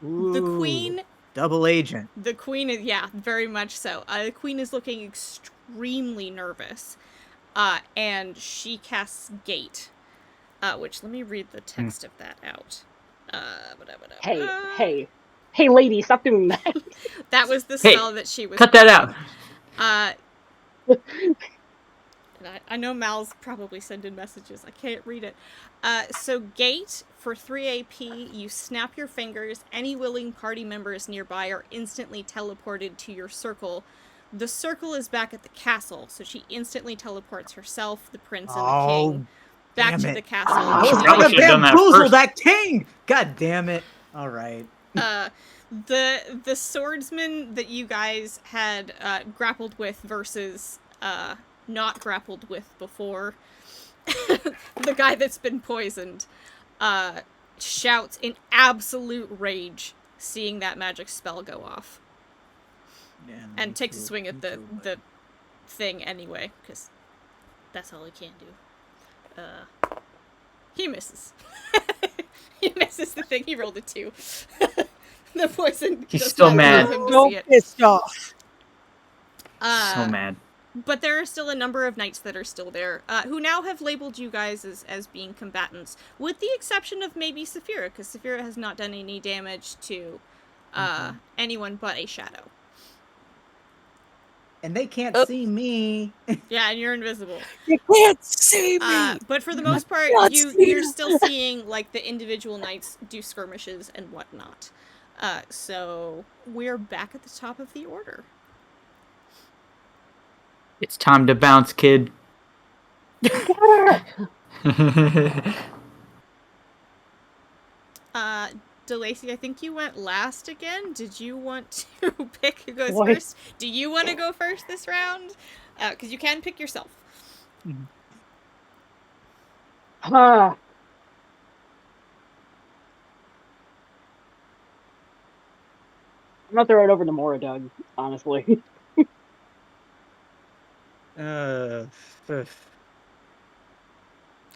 The queen... Double agent. The queen is... Yeah, very much so. The queen is looking extremely nervous. And she casts Gate. Which, let me read the text of that out. Hey, lady, stop doing that. That was the spell that she was... Cut that out. And I know Mal's probably sending messages. I can't read it. So Gate, for 3 AP, you snap your fingers. Any willing party members nearby are instantly teleported to your circle. The circle is back at the castle, so she instantly teleports herself, the prince, and the king back to the castle. I was Probably gonna should've done that bamboozle first. that king! God damn it. Alright. The swordsman that you guys had grappled with versus not grappled with before, the guy that's been poisoned, shouts in absolute rage seeing that magic spell go off. Yeah, And takes a swing at the thing anyway, because that's all he can do. He misses. He misses the thing. He rolled a 2. The poison. He's does still not mad. allow him to So see it. pissed off. So mad. But there are still a number of knights that are still there, who now have labeled you guys as being combatants, with the exception of maybe Saphira, because Saphira has not done any damage to anyone but a shadow. And they can't see me. Yeah, and you're invisible. You can't see me. But for the most part, you're still seeing like the individual knights do skirmishes and whatnot. So we're back at the top of the order. It's time to bounce, kid. DeLacy, I think you went last again. Did you want to pick who goes What? first? Do you want to go first this round? Because you can pick yourself. I'm gonna throw it over to Mora, Doug, honestly.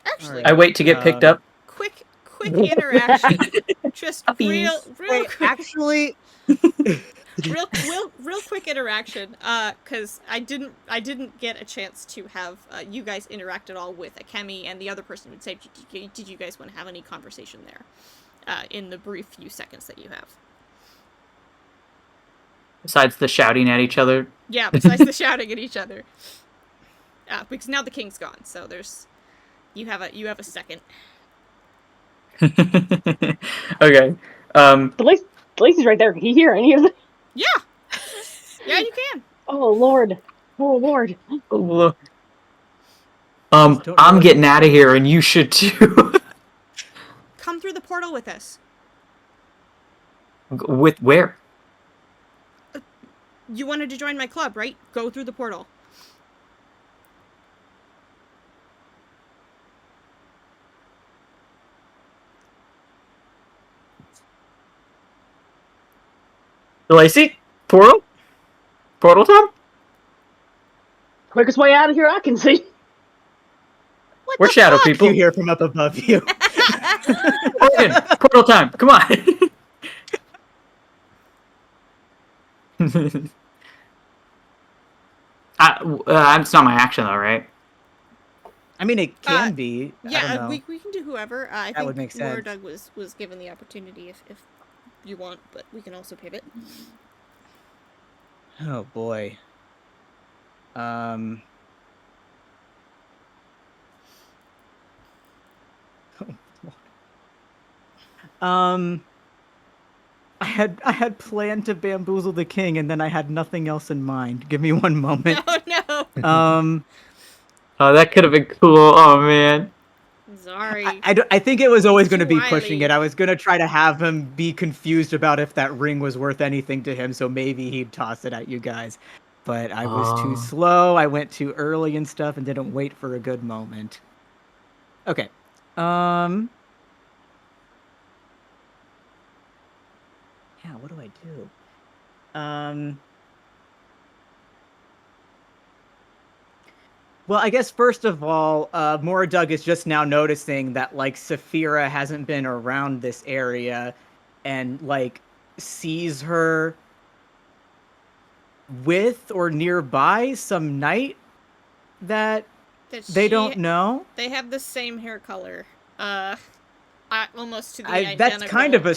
Actually, I wait to get picked up. quick interaction. Just real Wait, quick. actually, real quick interaction, because I didn't get a chance to have you guys interact at all with Akemi, and the other person would say, did you guys want to have any conversation there, in the brief few seconds that you have? Besides the shouting at each other. Yeah, besides the shouting at each other. Because now the king's gone, so you have a second. Okay. Lacey's right there. Can he hear any of it? Yeah, yeah, you can. Oh Lord. I'm getting out of here, and you should too. Come through the portal with us. With where? You wanted to join my club, right? Go through the portal. Lacey? Portal? Portal time? Quickest way out of here I can see. What We're the shadow fuck? people. You hear from up above you. Morgan, portal time. Come on. It's not my action though, right? I mean, it can be. I Yeah, don't know. we can do whoever. I That think would make sense. Doug was given the opportunity if you want, but we can also pivot. Oh boy. I had planned to bamboozle the king, and then I had nothing else in mind. Give me one moment. No. Oh, that could have been cool. Oh man. Sorry. I think it was always He's going to too be pushing wily. it. I was going to try to have him be confused about if that ring was worth anything to him, so maybe he'd toss it at you guys. But I was too slow. I went too early and stuff, and didn't wait for a good moment. Okay. Yeah, what do I do? Well, I guess first of all, Doug is just now noticing that like Saphira hasn't been around this area, and like sees her with or nearby some knight that they don't know. They have the same hair color. Almost to the identical. That's kind of a.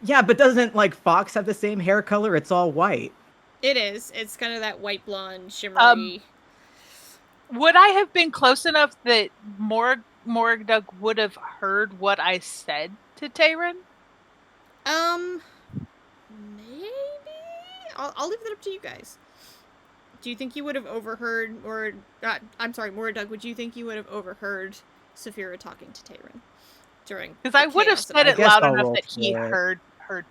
Yeah, but doesn't like Fox have the same hair color? It's all white. It is. It's kind of that white blonde shimmery. Would I have been close enough that Doug would have heard what I said to Tayron? Maybe. I'll leave that up to you guys. Do you think you would have overheard, or I'm sorry, Doug? Would you think you would have overheard Saphira talking to Tayron during? Because I would have said it loud enough that he heard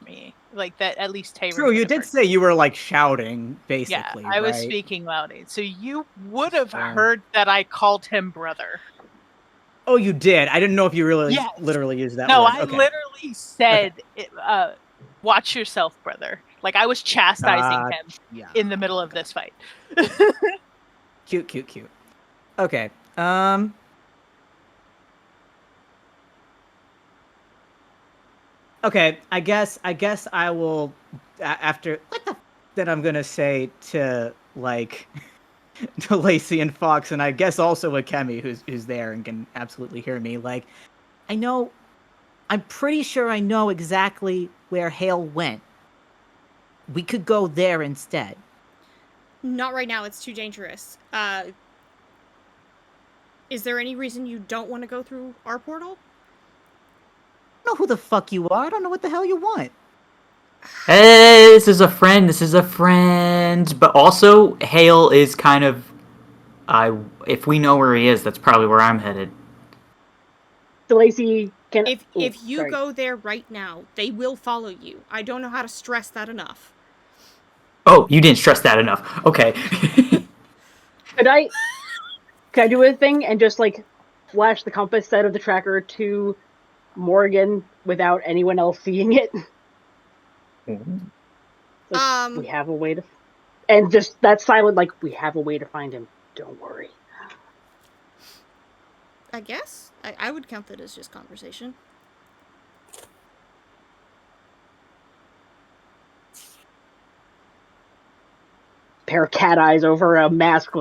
me, like that. At least Tayron. True, you did say you were like shouting, basically. Yeah, I was right? speaking loudly, so you would have heard that I called him brother. Oh, you did. I didn't know if you really literally used that. No, word. I Okay. literally said, "Watch yourself, brother." Like I was chastising him in the middle of this fight. Cute. Okay. Okay, I guess I will after then I'm gonna say to like to Lacey and Fox, and I guess also Akemi who's there and can absolutely hear me. Like, I'm pretty sure I know exactly where Hale went. We could go there instead. Not right now. It's too dangerous. Is there any reason you don't want to go through our portal? I don't know who the fuck you are. I don't know what the hell you want. Hey, this is a friend. But also, Hale is kind of. If we know where he is, that's probably where I'm headed. So Lacey can. If you go there right now, they will follow you. I don't know how to stress that enough. Oh, you didn't stress that enough. Okay. Could I do a thing and just like flash the compass side of the tracker to Morgan without anyone else seeing it? Like, we have a way to, and just that silent, like, we have a way to find him. Don't worry. I guess I would count that as just conversation. Pair of cat eyes over a mask.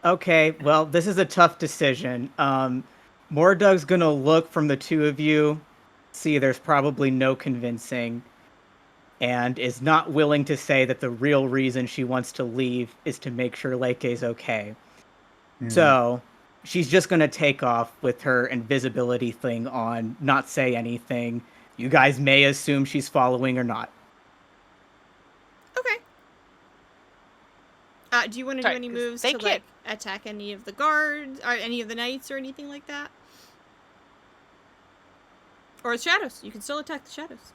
Okay, well, this is a tough decision. Doug's gonna look from the two of you, see there's probably no convincing, and is not willing to say that the real reason she wants to leave is to make sure Leike's okay. So she's just gonna take off with her invisibility thing on, not say anything. You guys may assume she's following or not. Okay. Do you want to do any moves to like attack any of the guards or any of the knights or anything like that? Or the shadows. You can still attack the shadows.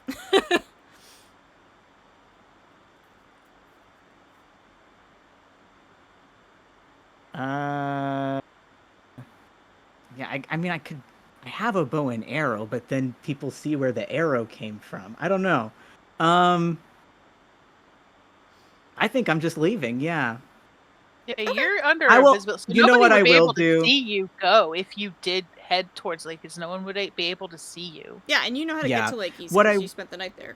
Yeah, I mean, I have a bow and arrow, but then people see where the arrow came from. I don't know. I think I'm just leaving. Yeah. Yeah, you're under I will. invisible, so You know nobody what would I be will able to do? see you go if you did head towards Lakey's. No one would be able to see you. Yeah, and you know how to Yeah. get to Lakey's What because I- you spent the night there.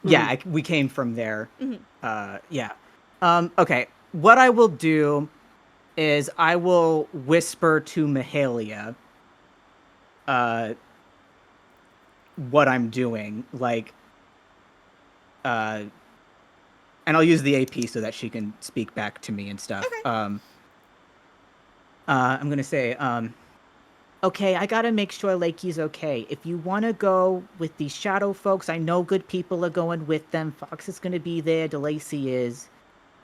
Yeah, we came from there. Mhm. Yeah. Okay. What I will do is I will whisper to Mahalia what I'm doing, like, and I'll use the AP so that she can speak back to me and stuff. Okay. I'm gonna say, okay, I gotta make sure Lakey's okay. If you wanna go with these shadow folks, I know good people are going with them. Fox is gonna be there, DeLacy is.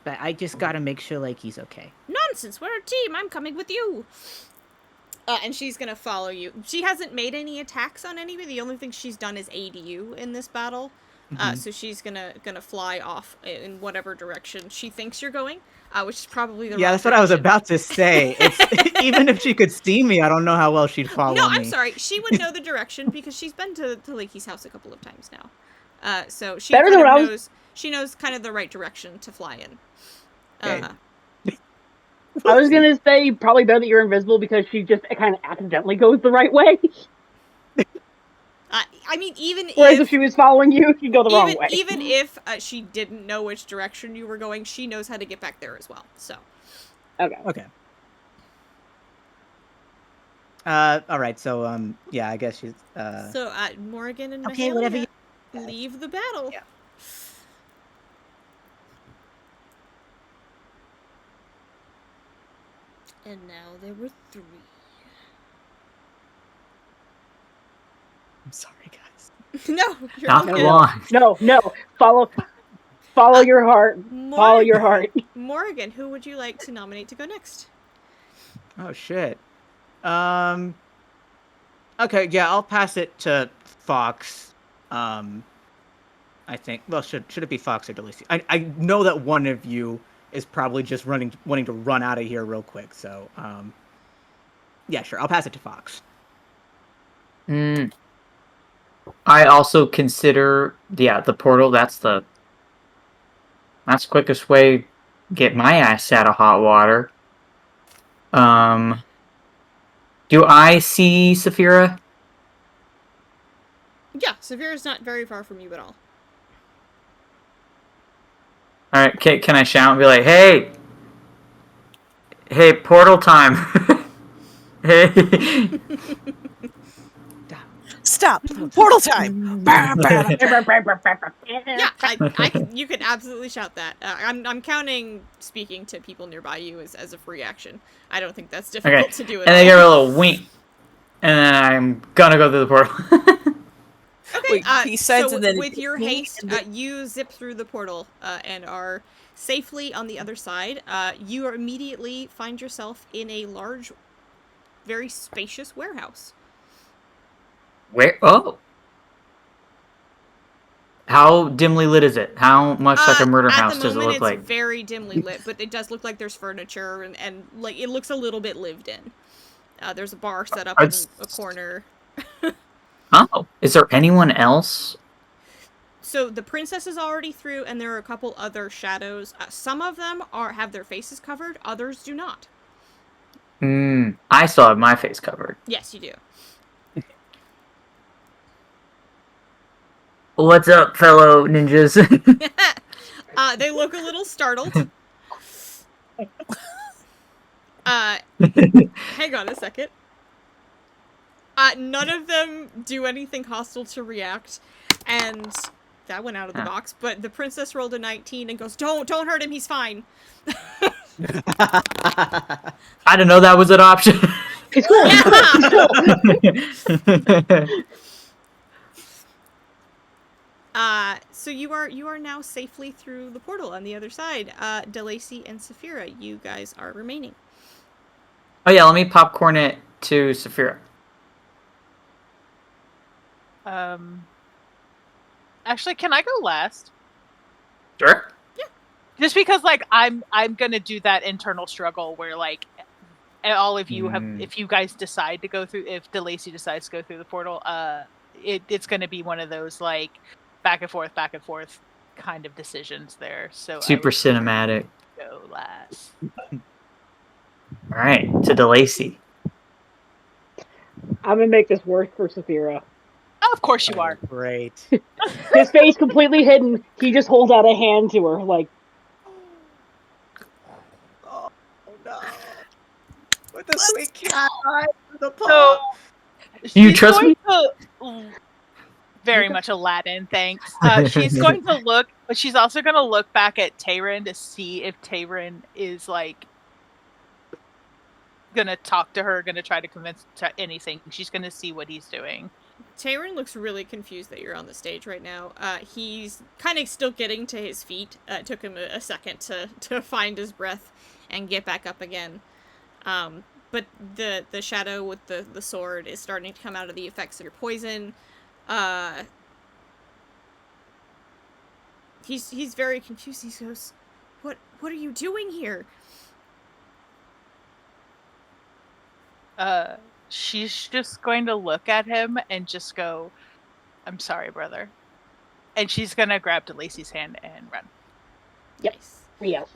But I just gotta make sure Lakey's okay. Nonsense, we're a team. I'm coming with you. And she's gonna follow you. She hasn't made any attacks on anybody. The only thing she's done is aid you in this battle. So she's gonna fly off in whatever direction she thinks you're going, which is probably the Yeah, wrong that's what I was direction. about to say. It's even if she could see me, I don't know how well she'd follow No, me. I'm sorry. She would know the direction because she's been to Lakey's house a couple of times now. So she Better kind than of what I was- knows. She knows kind of the right direction to fly in. Okay. I was gonna say probably better that you're invisible because she just kind of accidentally goes the right way. I mean, even Whereas if she was following you, she'd go the wrong way. even if she didn't know which direction you were going, she knows how to get back there as well. So. Okay. Okay. All right. So, yeah, I guess she's. So, Morgan and Okay, Mahalia whatever you- leave the battle. Yeah. And now there were 3. I'm sorry, guys. No, you're Not all for good. long. No. Follow your heart. Follow your heart. Morgan, who would you like to nominate to go next? Oh shit. Okay, yeah, I'll pass it to Fox. I think. Well, should it be Fox or DeLacy? I know that one of you is probably just wanting to run out of here real quick. So, yeah, sure. I'll pass it to Fox. I also consider, the portal. That's the quickest way to get my ass out of hot water. Do I see Saphira? Yeah, Severa's not very far from you at all. All right, can I shout and be like, "Hey, portal time!" Hey. Stop! Portal time! Yeah, you can absolutely shout that. I'm counting speaking to people nearby you as a free action. I don't think that's difficult to do at And all. they give her a little wink, and then I'm gonna go through the portal. Okay, Wait, peace signs so and then with your me, haste, and then- you zip through the portal and are safely on the other side. You are immediately find yourself in a large, very spacious warehouse. Where? Oh. How dimly lit is it? How much like a murder house does it look like? At the moment, it's very dimly lit, but it does look like there's furniture and like it looks a little bit lived in. There's a bar set up in a corner. Oh, is there anyone else? So the princess is already through, and there are a couple other shadows. Some of them have their faces covered, others do not. I still have my face covered. Yes, you do. What's up, fellow ninjas? They look a little startled. Hang on a second. None of them do anything hostile to react, and that went out of the box, but the princess rolled a 19 and goes, Don't hurt him, he's fine. I didn't know that was an option. It's cool. So you are now safely through the portal on the other side. DeLacy and Saphira, you guys are remaining. Oh yeah, let me popcorn it to Saphira. Actually, can I go last? Sure. Just because, like, I'm gonna do that internal struggle where, like, all of you have, if you guys decide to go through, if DeLacy decides to go through the portal, it's gonna be one of those, like, back and forth kind of decisions there. So Super cinematic. go last. All right, to DeLacy. I'm gonna make this work for Saphira. Oh, of course you are. Great. His face completely hidden. He just holds out a hand to her, like, Oh no. With the sweet cute eye for the So paw. You she's trust going me? to very much Aladdin, thanks. She's going to look, but she's also going to look back at Tayron to see if Tayron is, like, going to talk to her, going to try to convince to anything. She's going to see what he's doing. Tayron looks really confused that you're on the stage right now. He's kind of still getting to his feet. It took him a second to find his breath and get back up again. But the shadow with the sword is starting to come out of the effects of your poison. He's very confused. He goes, "What are you doing here?" She's just going to look at him and just go, "I'm sorry, brother." And she's going to grab DeLacy's hand and run. Yep. Nice. yes.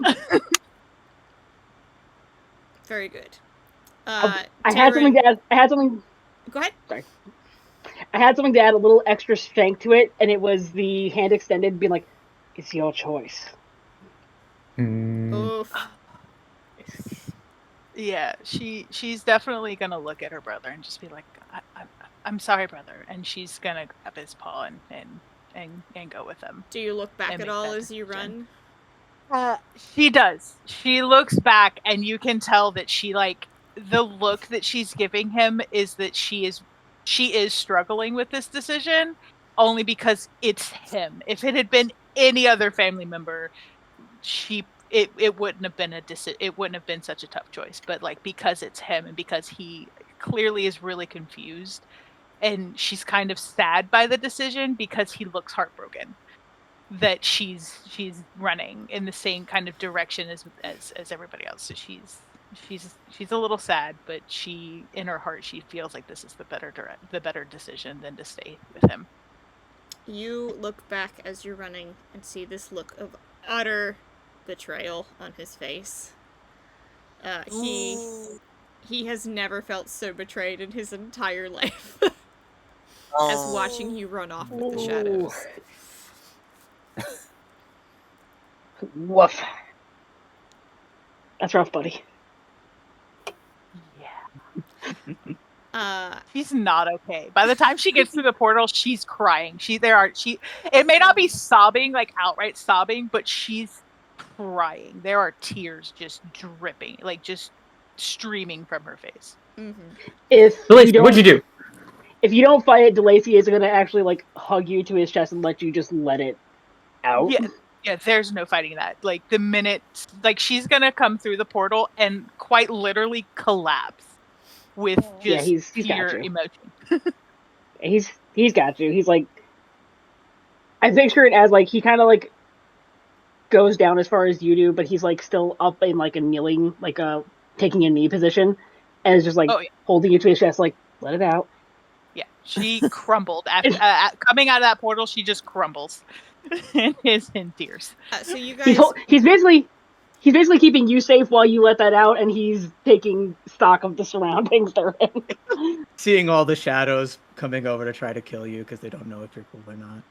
Very good. I had something to add. I had something. Go ahead. Sorry. I had something to add a little extra strength to it, and it was the hand extended, being like, "It's your choice." Oof. Yeah, she's definitely gonna look at her brother and just be like, I'm sorry, brother," and she's gonna grab his paw and go with him. Do you look back And at make all that as you run? She does. She looks back, and you can tell that she, like, the look that she's giving him is that she is struggling with this decision, only because it's him. If it had been any other family member, it wouldn't have been it wouldn't have been such a tough choice. But, like, because it's him and because he clearly is really confused, and she's kind of sad by the decision because he looks heartbroken that she's running in the same kind of direction as everybody else. So she's a little sad, but she, in her heart, she feels like this is the better decision than to stay with him. You look back as you're running and see this look of utter betrayal on his face. He has never felt so betrayed in his entire life as watching you run off with the shadows. Woof. That's rough, buddy. She's not okay. By the time she gets through the portal, she's crying. It may not be sobbing, like outright sobbing, but she's crying. There are tears just dripping, like just streaming from her face. DeLacy, what'd you do? If you don't fight it, DeLacy is going to actually, like, hug you to his chest and let you just let it out. Yeah, there's no fighting that. Like, the minute, like, she's gonna come through the portal and quite literally collapse with just he's pure got you. emotion. He's got you. He's like, I picture it as, like, he kind of, like, goes down as far as you do, but he's, like, still up in, like, a kneeling, like, taking a knee position, and is just, like, holding you to his chest, like, let it out. Yeah, she crumbled after coming out of that portal. She just crumbles and is in tears. So you guys, he's basically keeping you safe while you let that out, and he's taking stock of the surroundings they're in. Seeing all the shadows coming over to try to kill you because they don't know if you're cool or not.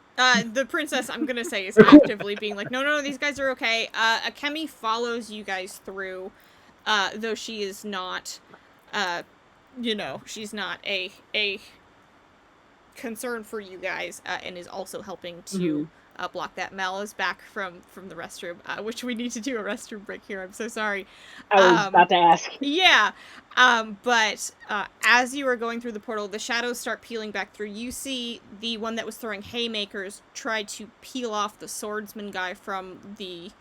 The princess, I'm gonna say, is actively being like, no, these guys are okay. Akemi follows you guys through, though she is not, she's not a concern for you guys, and is also helping to block that. Mal is back from the restroom, which we need to do a restroom break here. I'm so sorry. I was about to ask. Yeah, but as you are going through the portal, the shadows start peeling back through. You see the one that was throwing haymakers try to peel off the swordsman guy from the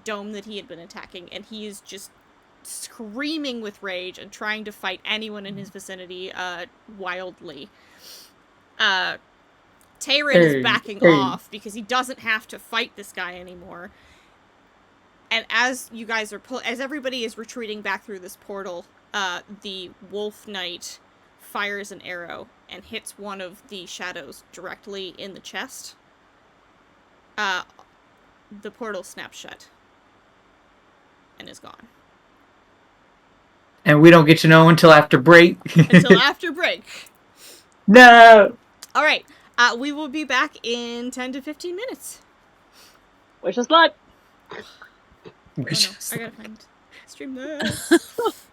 dome that he had been attacking, and he is just screaming with rage and trying to fight anyone in his vicinity wildly. Tayrin is Hey, backing hey. off because he doesn't have to fight this guy anymore. And as you guys are as everybody is retreating back through this portal, the Wolf Knight fires an arrow and hits one of the shadows directly in the chest. The portal snaps shut and is gone. And we don't get to know until after break. Until after break. No. All right. We will be back in 10 to 15 minutes. Wish us luck. Oh no, I gotta find Streamlabs.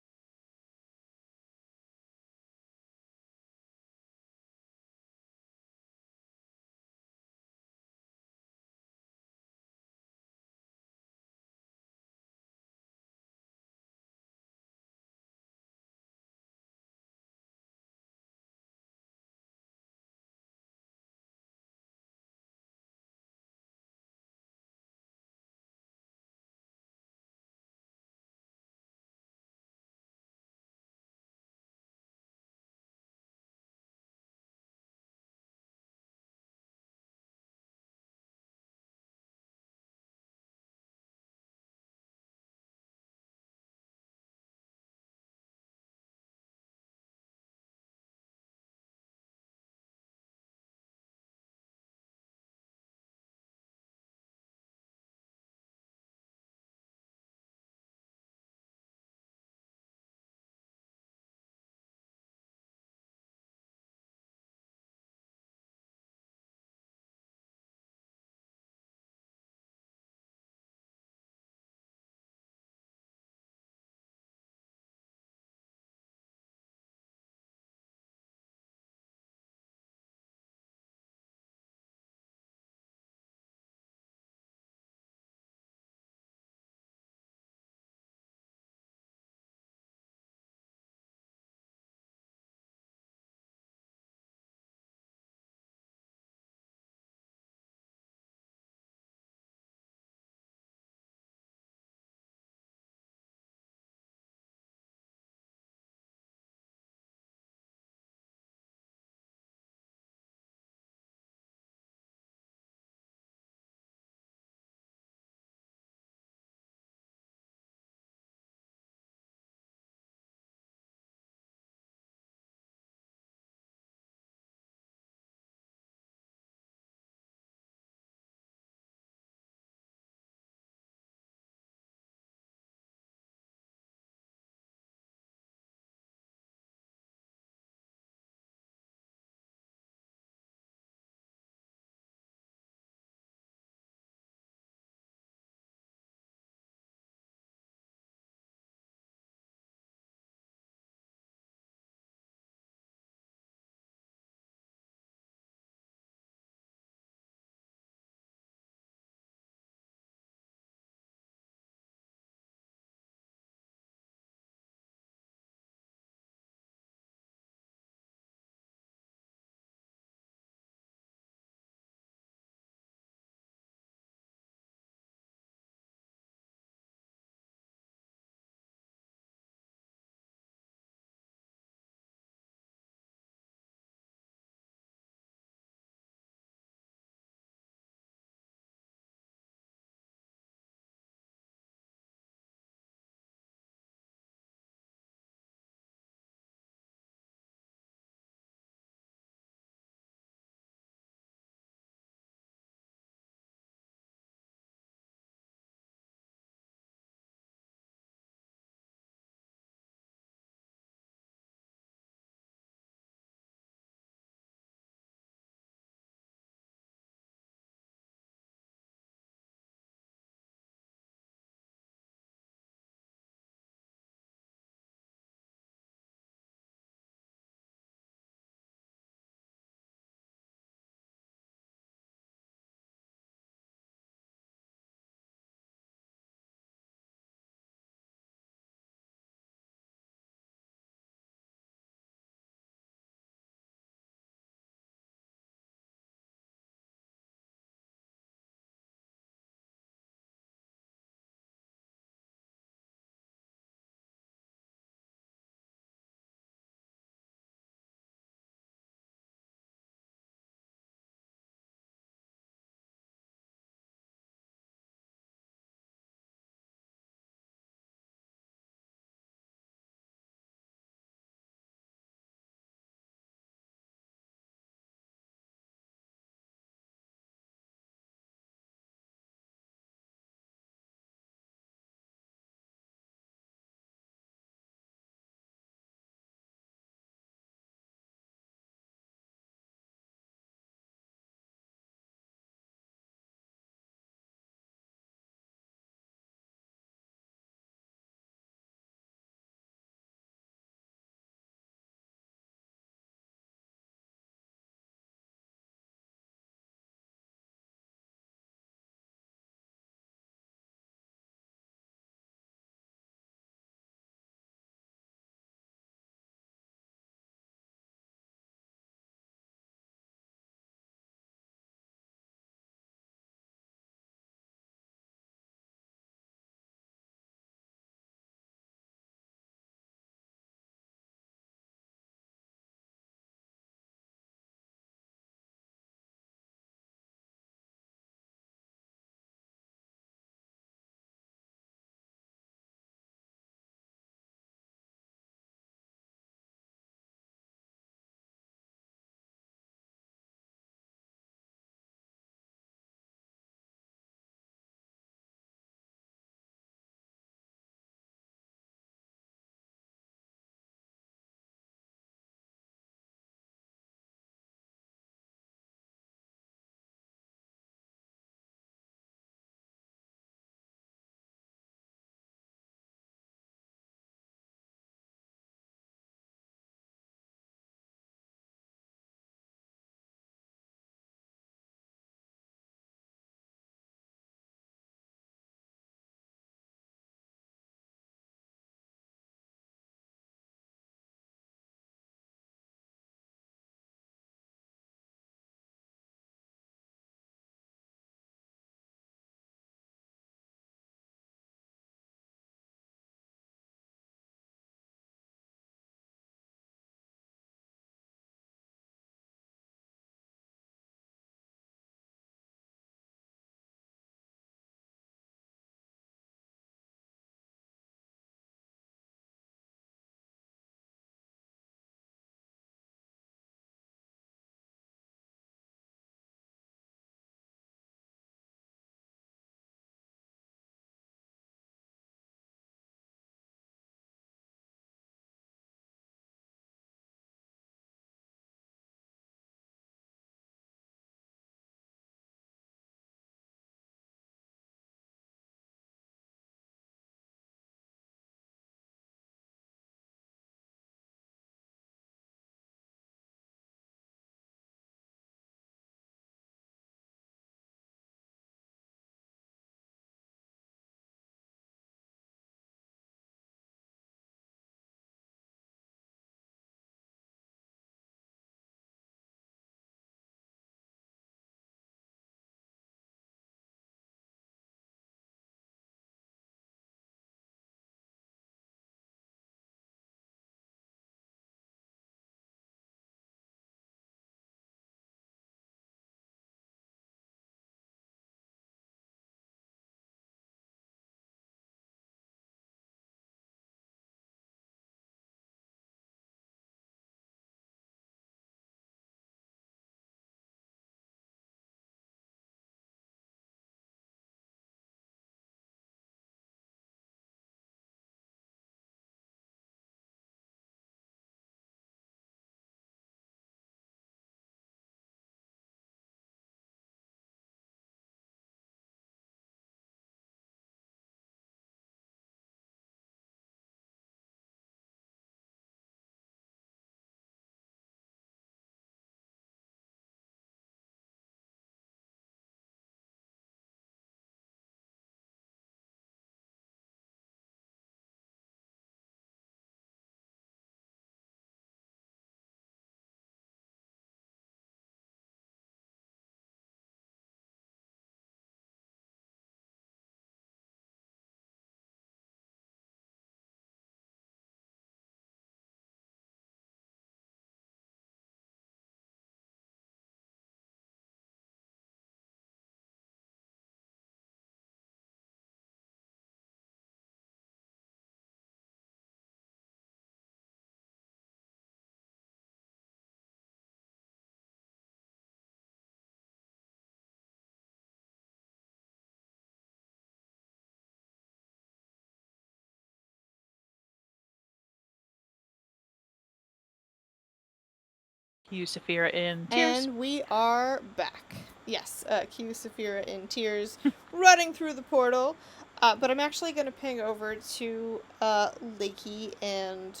Cue Saphira in tears. And we are back. Yes, cue Saphira in tears, running through the portal. But I'm actually going to ping over to Lakey and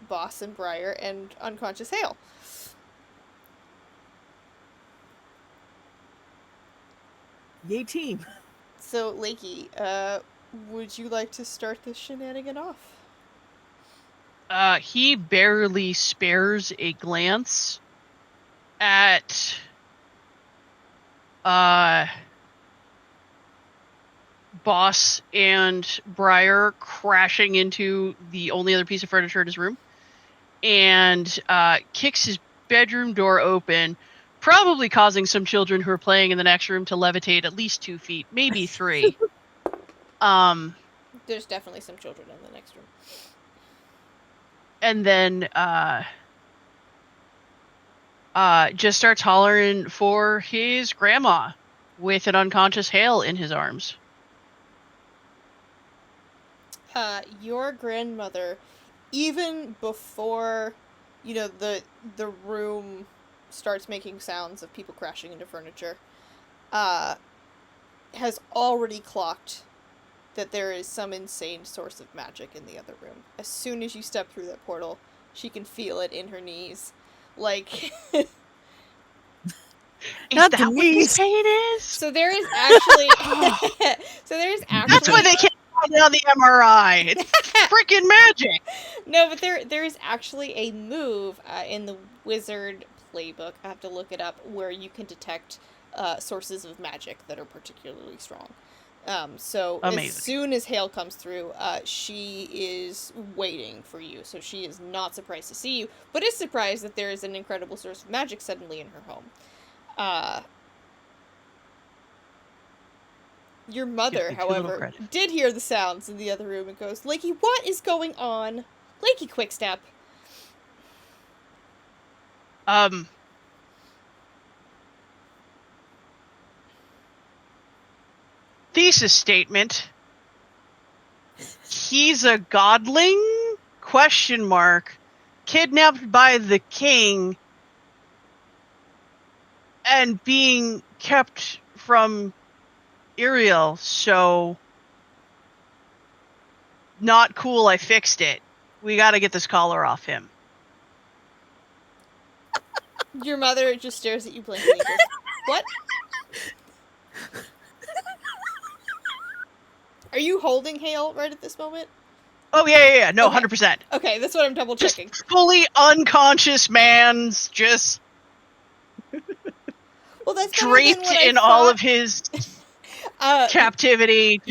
Boss and Briar and Unconscious Hale. Yay, team. So, Lakey, would you like to start this shenanigan off? He barely spares a glance at Boss and Briar crashing into the only other piece of furniture in his room, and kicks his bedroom door open, probably causing some children who are playing in the next room to levitate at least 2 feet, maybe 3. There's definitely some children in the next room. And then just starts hollering for his grandma with an unconscious Hale in his arms. Your grandmother, even before, the room starts making sounds of people crashing into furniture, has already clocked that there is some insane source of magic in the other room. As soon as you step through that portal, she can feel it in her knees. Like... Is that what this pain is? So there is actually... That's why they can't find it on the MRI. It's freaking magic! No, but there is actually a move in the wizard playbook, I have to look it up, where you can detect sources of magic that are particularly strong. So Amazing. As soon as Hale comes through, she is waiting for you. So she is not surprised to see you, but is surprised that there is an incredible source of magic suddenly in her home. Your mother, however, did hear the sounds in the other room and goes, Lakey, what is going on? Lakey, quick step. Thesis statement. He's a godling? ? Kidnapped by the king and being kept from Iriel, so not cool, I fixed it. We gotta get this collar off him. Your mother just stares at you blankly and goes, what? Are you holding Hale right at this moment? Oh, yeah. No, Okay. 100%. Okay, that's what I'm double checking. Just fully unconscious man's just Well, that's draped in all of his captivity.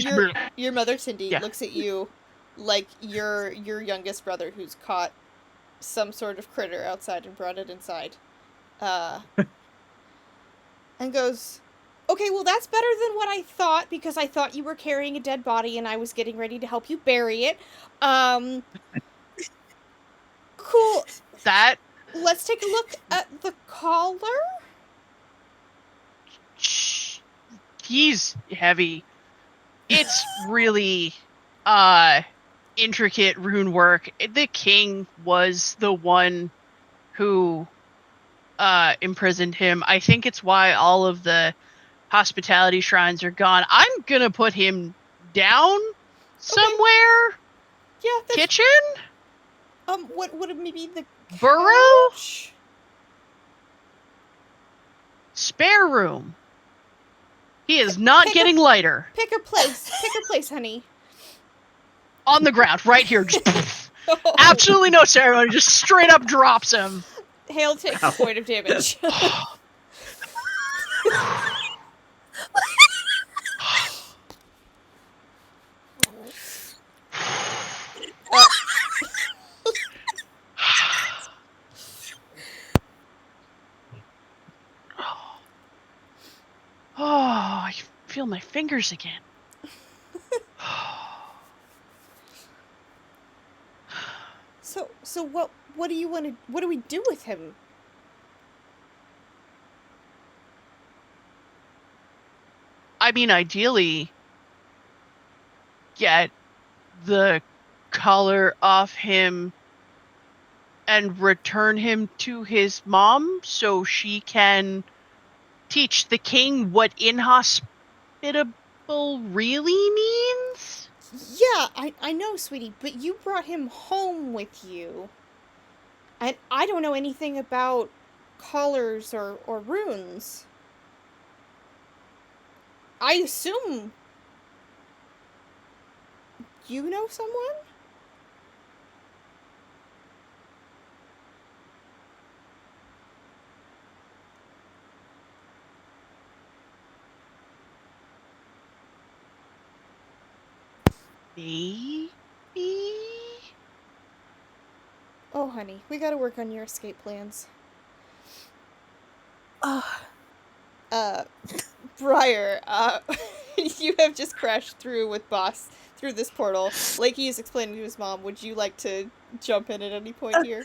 Your mother, Cindy, Yeah. looks at you like your youngest brother who's caught some sort of critter outside and brought it inside. And goes, okay, well, that's better than what I thought, because I thought you were carrying a dead body and I was getting ready to help you bury it. Cool. Let's take a look at the collar. He's heavy. It's really intricate rune work. The king was the one who imprisoned him. I think it's why all of the hospitality shrines are gone. I'm gonna put him down somewhere. Okay. Yeah, that's... Kitchen? What would it maybe the burrow? Couch? Spare room. He is not getting lighter. Pick a place, honey. On the ground, right here. Just absolutely no ceremony. Just straight up drops him. Hale takes a point of damage. Oh, I feel my fingers again. So what do you want to, what do we do with him? I mean, ideally, get the collar off him and return him to his mom so she can teach the king what inhospitable really means? Yeah, I know, sweetie, but you brought him home with you. And I don't know anything about collars or runes. I assume you know someone? Maybe? Oh, honey, we gotta work on your escape plans. Uh, Briar, you have just crashed through with Boss through this portal. Lakey is explaining to his mom. Would you like to jump in at any point here?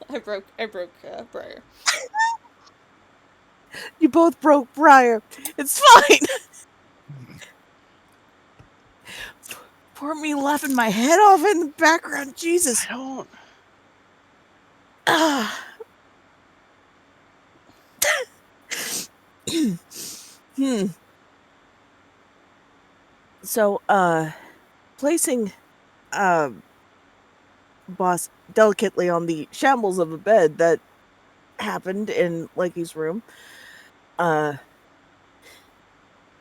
I broke Briar. You both broke Briar. It's fine. Poor me laughing my head off in the background. Jesus. I don't. Ah. Hmm. So, placing, Boss delicately on the shambles of a bed that happened in Lakey's room,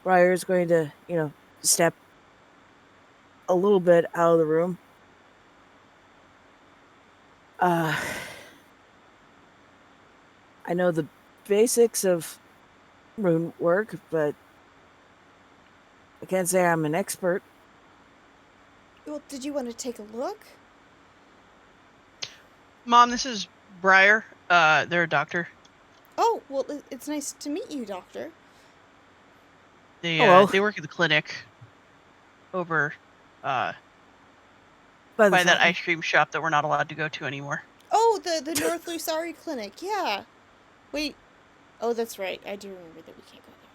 Briar's going to, step a little bit out of the room. I know the basics of rune work, but I can't say I'm an expert. Well, did you want to take a look? Mom, this is Briar. They're a doctor. Oh, well, it's nice to meet you, Doctor. Hello. They work at the clinic over By the by that fountain. ice cream shop that we're not allowed to go to anymore. Oh, the North Lusari Clinic, yeah. Wait. Oh, that's right. I do remember that we can't go there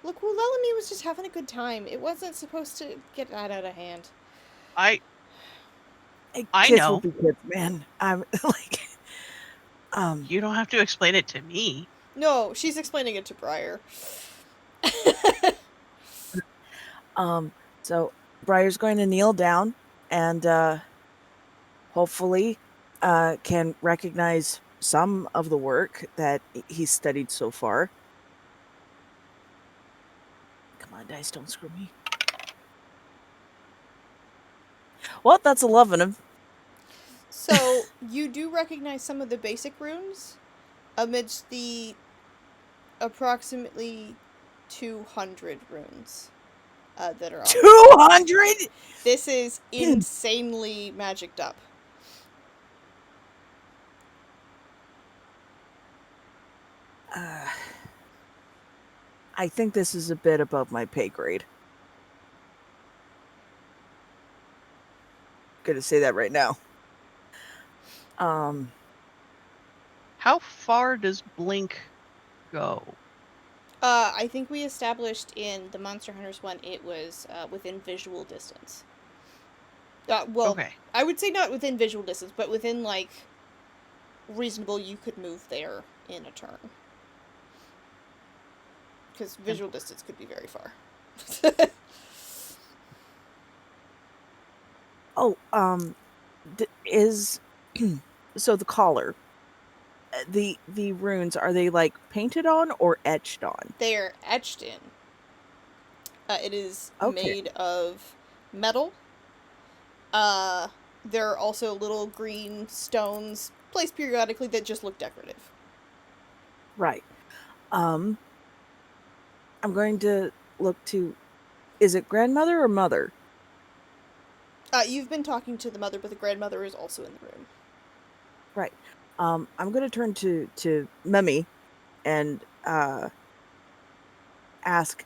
anymore. Look, Lelamy was just having a good time. It wasn't supposed to get that out of hand. I Kids know. will be kids, man. I'm like, You don't have to explain it to me. No, she's explaining it to Briar. So Briar's going to kneel down and hopefully can recognize some of the work that he's studied so far. Come on, dice, don't screw me. Well, that's 11. So, you do recognize some of the basic runes amidst the approximately 200 runes that are on. 200? This is insanely magicked up. I think this is a bit above my pay grade. Gonna say that right now. How far does Blink go? I think we established in the Monster Hunters one it was within visual distance. Well, Okay. I would say not within visual distance, but within, like, reasonable you could move there in a turn. Because visual distance could be very far. Is so the collar, the runes, are they like painted on or etched on? They are etched in. It is Okay. made of metal. There are also little green stones placed periodically that just look decorative. Right. I'm going to look to, is it grandmother or mother? You've been talking to the mother, but the grandmother is also in the room. Right. I'm going to turn to Mummy and ask,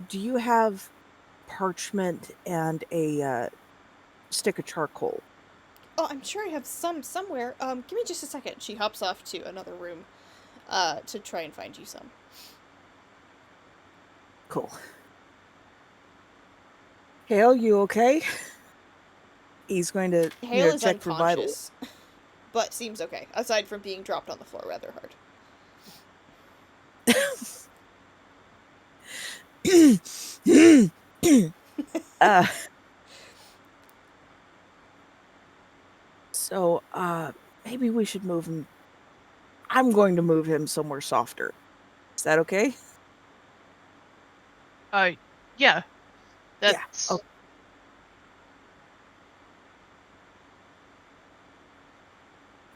do you have parchment and a stick of charcoal? Oh, I'm sure I have some somewhere. Give me just a second. She hops off to another room, to try and find you some. Cool. Hale, you okay? He's going to Hale is check for vitals. unconscious, but seems okay, aside from being dropped on the floor rather hard. So, maybe we should move him. I'm going to move him somewhere softer. Is that okay? Yeah. That's Oh.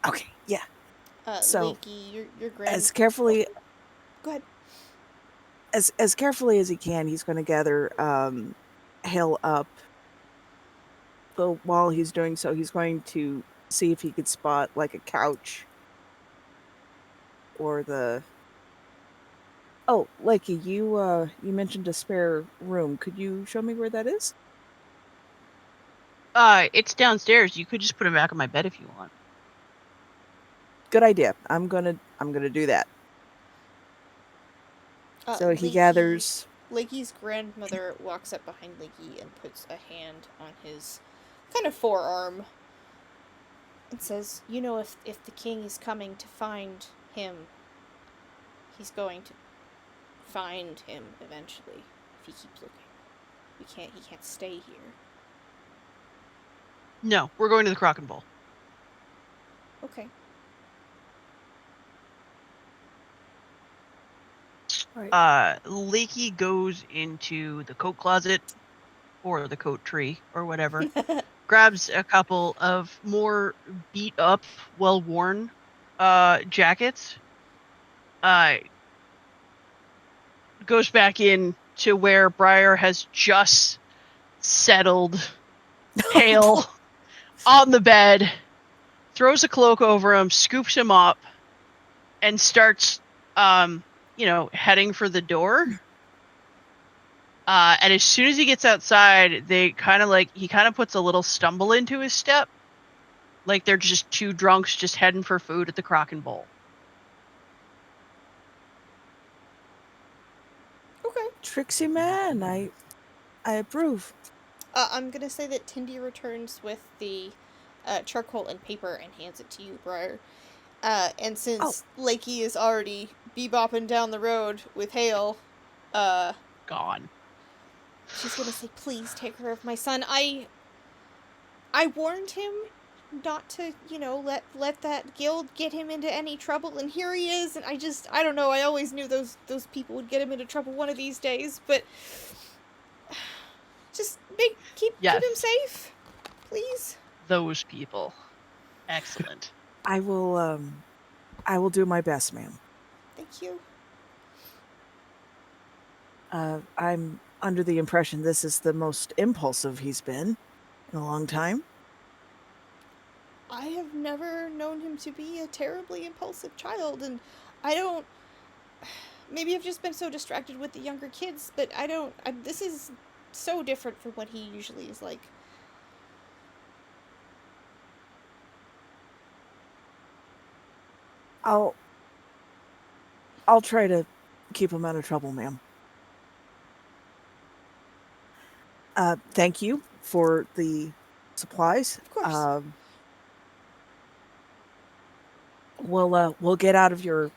Okay. Yeah. So, Lakey, your grand... as carefully Go ahead. as carefully as he can, he's going to gather Hale up. So while he's doing so, he's going to see if he could spot like a couch or the. Oh, Lakey, you mentioned a spare room. Could you show me where that is? it's downstairs. You could just put him back on my bed if you want. Good idea. I'm gonna do that. So he gathers. Lakey's grandmother walks up behind Lakey and puts a hand on his kind of forearm and says, "You know, if the king is coming to find him, he's going to find him eventually if he keeps looking. He can't stay here." No, we're going to the Crock and Bowl. Okay. Right. Lakey goes into the coat closet or the coat tree or whatever, grabs a couple of more beat up, well worn jackets, goes back in to where Briar has just settled Hale on the bed, throws a cloak over him, scoops him up, and starts heading for the door. And as soon as he gets outside, he kind of puts a little stumble into his step. Like they're just two drunks just heading for food at the Crock and Bowl. Okay. Tricksy man, I approve. I'm gonna say that Tindy returns with the charcoal and paper and hands it to you, Briar. And since Lakey is already bebopping down the road with Hale, Gone. she's gonna say, "Please take care of my son. I warned him not to, let that guild get him into any trouble, and here he is, and I don't know, I always knew those people would get him into trouble one of these days, but just keep him safe, please." Those people. Excellent. I will do my best, ma'am. Thank you. I'm under the impression this is the most impulsive he's been in a long time. I have never known him to be a terribly impulsive child, and maybe I've just been so distracted with the younger kids, but this is so different from what he usually is like. I'll try to keep him out of trouble, ma'am. Thank you for the supplies. Of course. We'll get out of your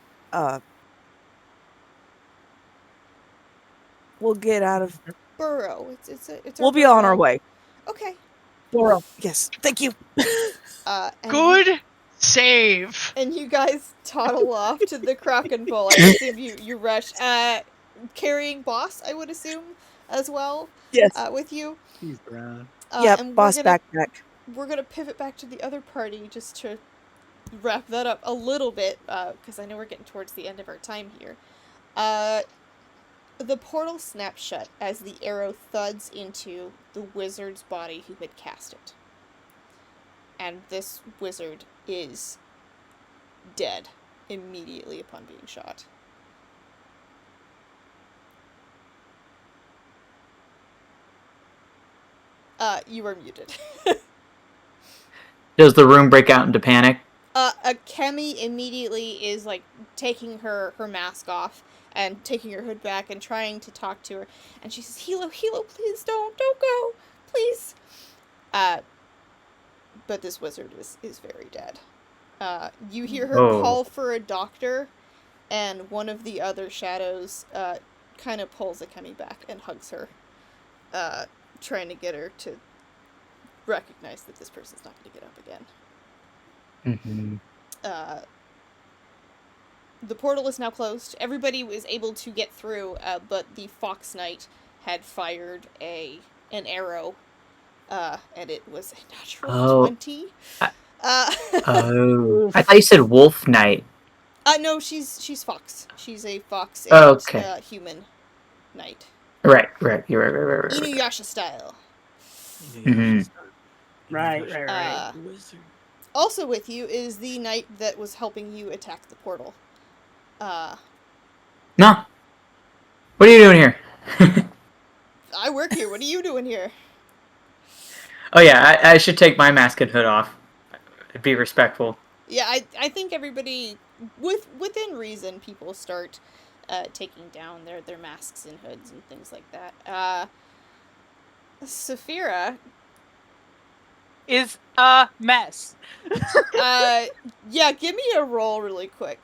we'll get out of burrow. It's we'll be on our way. Okay. Burrow. Yes. Thank you. Good save. And you guys toddle off to the Crock and Bowl. I assume you rush. Carrying Boss, I would assume, as well. Yes. With you. He's around. Yep. Boss backpack. We're gonna pivot back to the other party just to wrap that up a little bit, because I know we're getting towards the end of our time here. The portal snaps shut as the arrow thuds into the wizard's body who had cast it. And this wizard is dead immediately upon being shot. You are muted. Does the room break out into panic? Kemi immediately is, taking her mask off and taking her hood back and trying to talk to her. And she says, Hilo, please don't go. Please. but this wizard is very dead. You hear her Oh. call for a doctor, and one of the other shadows kind of pulls Akemi back and hugs her, trying to get her to recognize that this person's not going to get up again. Mm-hmm. The portal is now closed. Everybody was able to get through, but the Fox Knight had fired an arrow, and it was a natural 20. Oh, I thought you said Wolf Knight. No, she's Fox. She's a Fox and Okay. human knight. Right. You're right. Inuyasha style. Mhm. Right. Also with you is the knight that was helping you attack the portal. No. What are you doing here? I work here. What are you doing here? Oh yeah, I should take my mask and hood off. Be respectful. Yeah, I think everybody, within reason, people start taking down their masks and hoods and things like that. Saphira is a mess. Yeah, give me a roll really quick.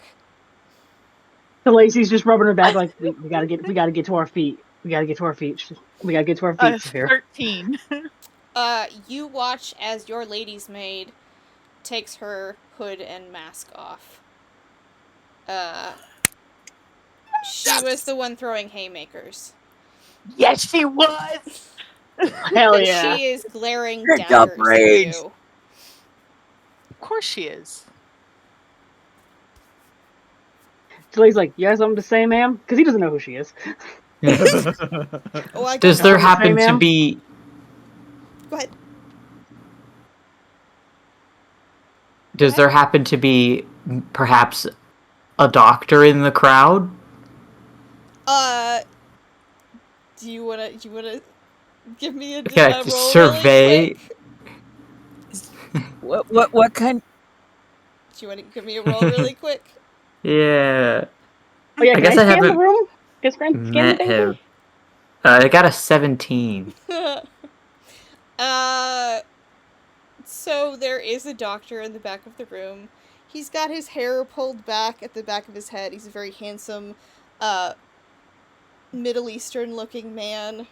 So Lacey's just rubbing her back like we gotta get to our feet. We gotta get to our feet. Saphira. 13. You watch as your lady's maid takes her hood and mask off. She was the one throwing haymakers. Yes, she was. Hell yeah. She is glaring Pick up daggers rage. at you. Of course she is. Tilly's like, you have something to say, ma'am? Because he doesn't know who she is. Oh, I Does got there that. happen Hey, to ma'am? be? Go ahead. Does there happen to be perhaps a doctor in the crowd? Do you wanna give me a Okay, roll survey. really quick? What kind? Do you want to give me a roll really quick? Yeah. Oh yeah, I can guess I scan the haven't room? Can scan the met thing him. too? I got a 17. So there is a doctor in the back of the room. He's got his hair pulled back at the back of his head. He's a very handsome, Middle Eastern looking man.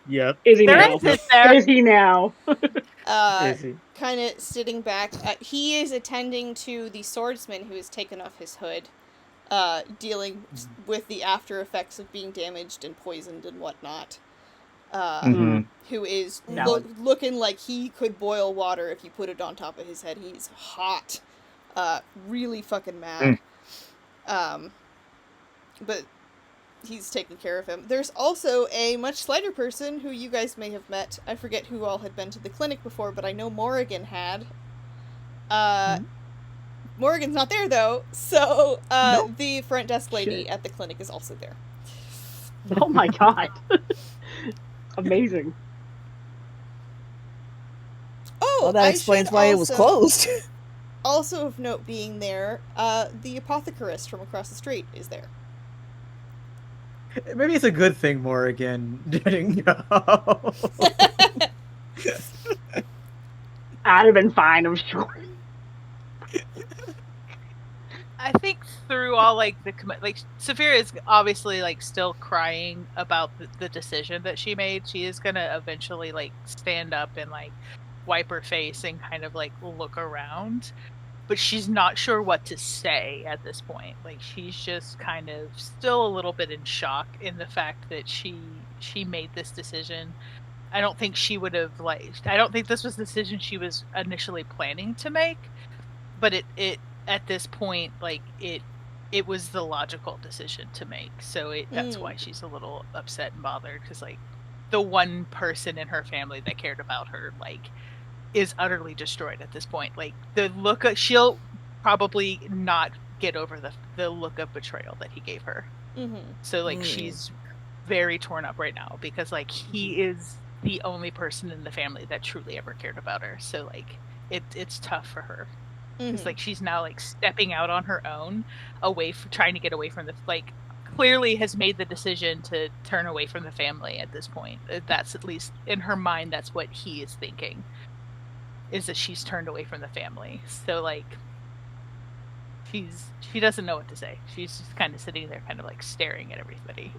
Yep. Is he There now? is, is there? Is he now? Is he? Kind of sitting back. He is attending to the swordsman who has taken off his hood, dealing with the after effects of being damaged and poisoned and whatnot. Who is looking like he could boil water if you put it on top of his head. He's hot. Really fucking mad. But he's taking care of him. There's also a much slighter person who you guys may have met. I forget who all had been to the clinic before, but I know Morrigan had. Morrigan's not there, though, so the front desk lady at the clinic is also there. Oh my god. Amazing. Oh, Well, that explains why it was closed. Also of note being there, the apothecarist from across the street is there. Maybe it's a good thing Morrigan didn't go. I'd have been fine, I'm sure. I think through all Saphira is obviously still crying about the decision that she made. She is gonna eventually stand up and wipe her face and kind of look around, but she's not sure what to say at this point. She's just kind of still a little bit in shock in the fact that she made this decision. I don't think she would have I don't think this was the decision she was initially planning to make, but it at this point it was the logical decision to make. So that's why she's a little upset and bothered, because the one person in her family that cared about her is utterly destroyed at this point. The look of, she'll probably not get over the look of betrayal that he gave her. So she's very torn up right now, because he is the only person in the family that truly ever cared about her. So it's tough for her. It's she's now stepping out on her own, trying to get away from the clearly has made the decision to turn away from the family at this point. That's, at least in her mind, that's what he is thinking. is that she's turned away from the family. So like, she doesn't know what to say. She's just kind of sitting there, kind of like staring at everybody.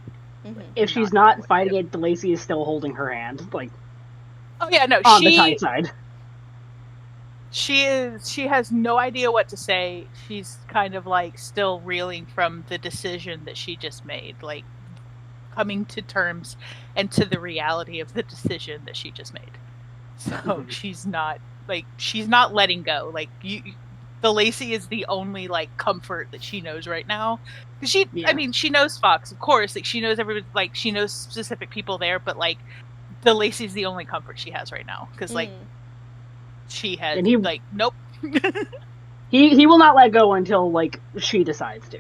Mhm. If she's knowing not what to fighting do. it, DeLacy is still holding her hand, like Oh yeah, no, on the tight side. She has no idea what to say. She's kind of like still reeling from the decision that she just made, like coming to terms and to the reality of the decision that she just made. So she's not letting go. Like the Lacey is the only like comfort that she knows right now. Because Yeah. I mean, she knows Fox, of course. Like she knows everybody. Like she knows specific people there, but like the Lacey's the only comfort she has right now. Because like she has And he- like nope. He will not let go until like she decides to.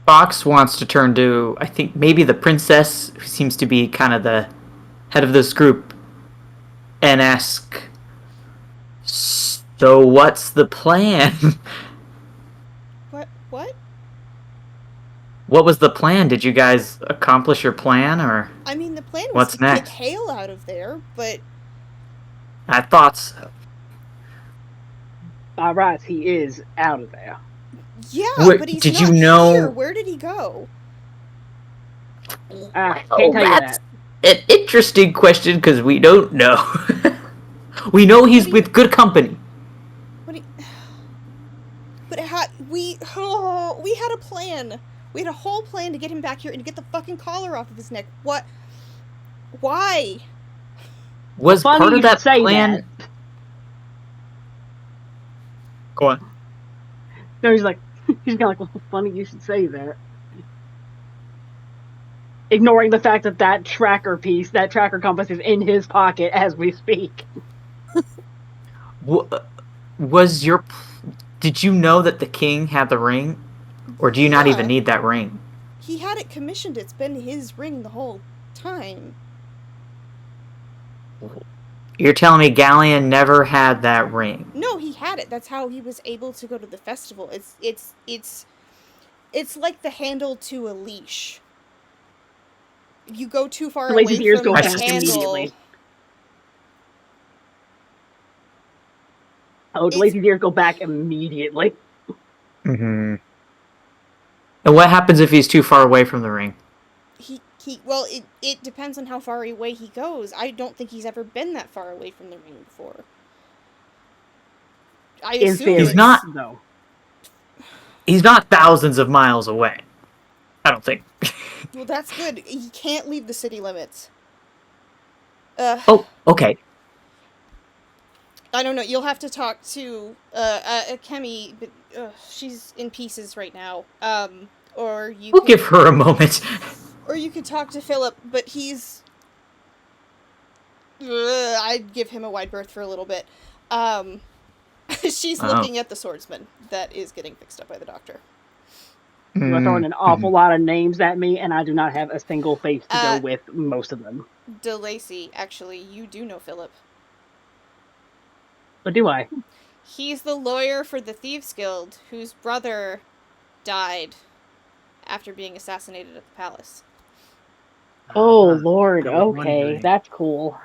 Fox wants to turn to, I think, maybe the princess, who seems to be kind of the head of this group, and ask, so what's the plan? What? What was the plan? Did you guys accomplish your plan, or I mean, the plan was what's to next? get Hale out of there, but I thought so. Right, he is out of there. yeah, Wait, but he's did not you know- here. Where did he go? Can't Oh, tell you that's that. an interesting question, because we don't know. We know he's with good company. What? But we had a plan. We had a whole plan to get him back here and to get the fucking collar off of his neck. What? Why? Was Funny part you of that should say plan... that. Go on. No, he's like, he's kind of like, well, funny you should say that. Ignoring the fact that that tracker compass is in his pocket as we speak. Was your... Did you know that the king had the ring? Or do you not even need that ring? He had it commissioned. It's been his ring the whole time. You're telling me Galleon never had that ring? No, he had it. That's how he was able to go to the festival. It's like the handle to a leash. You go too far away Lacey's ears from go the back handle. immediately. Oh, Lacey's ears go back immediately. Mm-hmm. And what happens if he's too far away from the ring? Well, it depends on how far away he goes. I don't think he's ever been that far away from the ring before. I In assume theory, He's not- though. He's not thousands of miles away. I don't think. Well, that's good. He can't leave the city limits. Oh, okay. I don't know. You'll have to talk to Kemi, but she's in pieces right now. Or you. We'll give her a moment. Or you could talk to Philip, but he's. I'd give him a wide berth for a little bit. She's looking at the swordsman that is getting fixed up by the doctor. You are throwing an awful lot of names at me, and I do not have a single face to go with most of them. DeLacy, actually, you do know Philip. But do I? He's the lawyer for the Thieves Guild, whose brother died after being assassinated at the palace. Oh, Lord, I was okay, wondering. that's cool.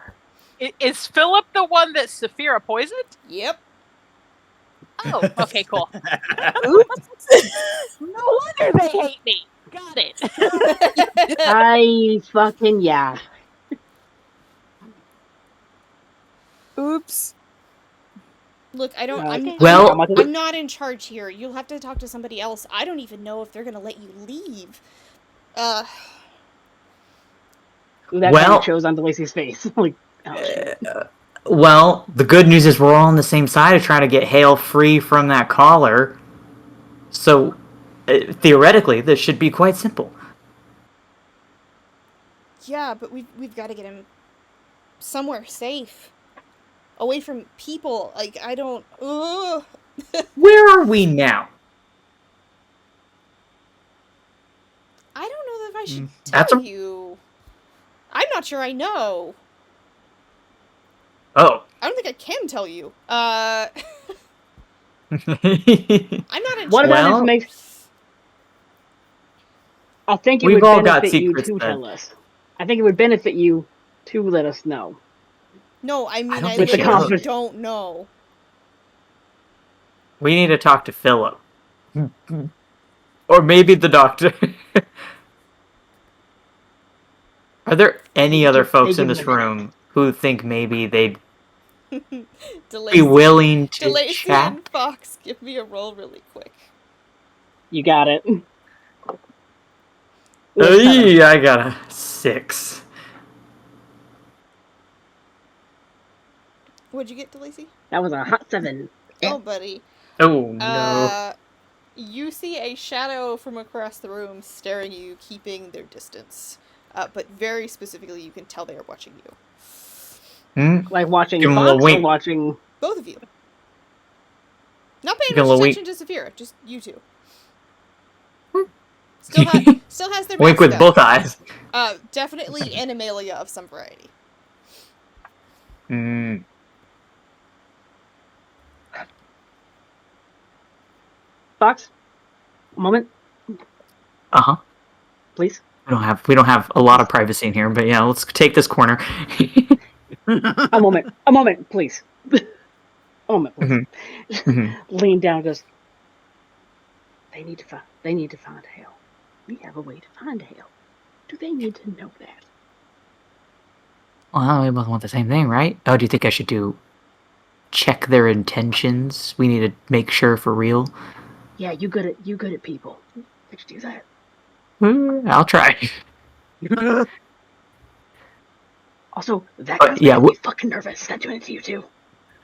Is Philip the one that Saphira poisoned? Yep. Oh, okay, cool. Oops. No wonder they hate me. Got it. I fucking, yeah. Oops. Look, I don't. Okay. Well- I'm not in charge here. You'll have to talk to somebody else. I don't even know if they're gonna let you leave. Ooh, that Well- kind of shows on DeLacy's face. Like, oh, shit. Well, the good news is we're all on the same side of trying to get Hale free from that collar. So, theoretically, this should be quite simple. Yeah, but we've got to get him somewhere safe, away from people. Like I don't. Ugh. Where are we now? I don't know if I should That's tell a- you. I'm not sure I know. Oh. I don't think I can tell you. I'm not in What charge. about Well- information? I think it We've would all got benefit you secrets to then. tell us. I think it would benefit you to let us know. No, I mean, don't I think she literally knows. don't know. We need to talk to Philip. Or maybe the doctor. Are there any They other give- they folks in give him this a minute. room who think maybe they'd be DeLacy, willing to DeLacy chat? and Fox, give me a roll really quick. You got it. Well, 7. Hey, I got a 6. What'd you get, DeLacy? That was a hot 7. Oh, buddy. Oh no. You see a shadow from across the room staring at you, keeping their distance. But very specifically, you can tell they are watching you. Like watching Give him a little Fox or wink. watching. Both of you. Not paying Give him a much little attention to Saphira, just you two. Still has their Wink masks with up. both eyes. Definitely animalia of some variety. Fox? A moment, Uh-huh. please. We don't have a lot of privacy in here, but yeah, let's take this corner. A moment, please. A moment, please. Lean down, goes. They need to find Hale. We have a way to find Hale. Do they need to know that? Well, we both want the same thing, right? Oh, do you think I should check their intentions? We need to make sure for real. Yeah, you good at people. Let's do that. I'll try. Also, that guy's making me fucking nervous. Is that doing it to you too?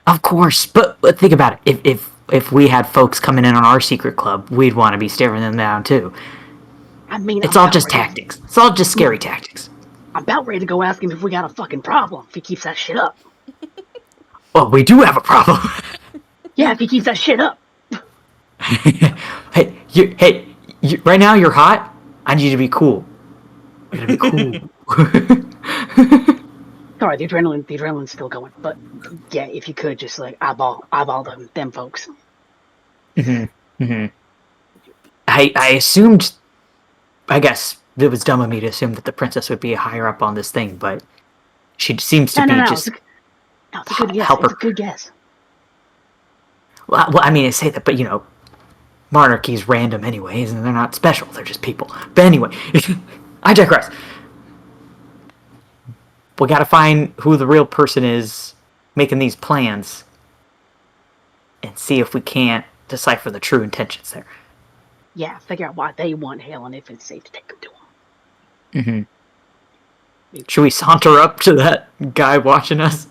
Of course, but think about it. If we had folks coming in on our secret club, we'd want to be staring them down too. I mean, It's all just tactics. It's all just scary tactics. I'm about ready to go ask him if we got a fucking problem. If he keeps that shit up. Well, we do have a problem. Yeah, if he keeps that shit up. Hey, right now you're hot. I need you to be cool. You're gonna be cool. Sorry, the adrenaline's still going. But yeah, if you could just like eyeball them folks. I assumed. I guess it was dumb of me to assume that the princess would be higher up on this thing, but she seems to be just. It's a good guess. Help her. It's a good guess. Well, I mean, I say that, but monarchy's random anyways, and they're not special. They're just people. But anyway, I digress. We gotta find who the real person is making these plans and see if we can't decipher the true intentions there. Yeah, figure out why they want Hale and if it's safe to take them to him. Should we saunter up to that guy watching us?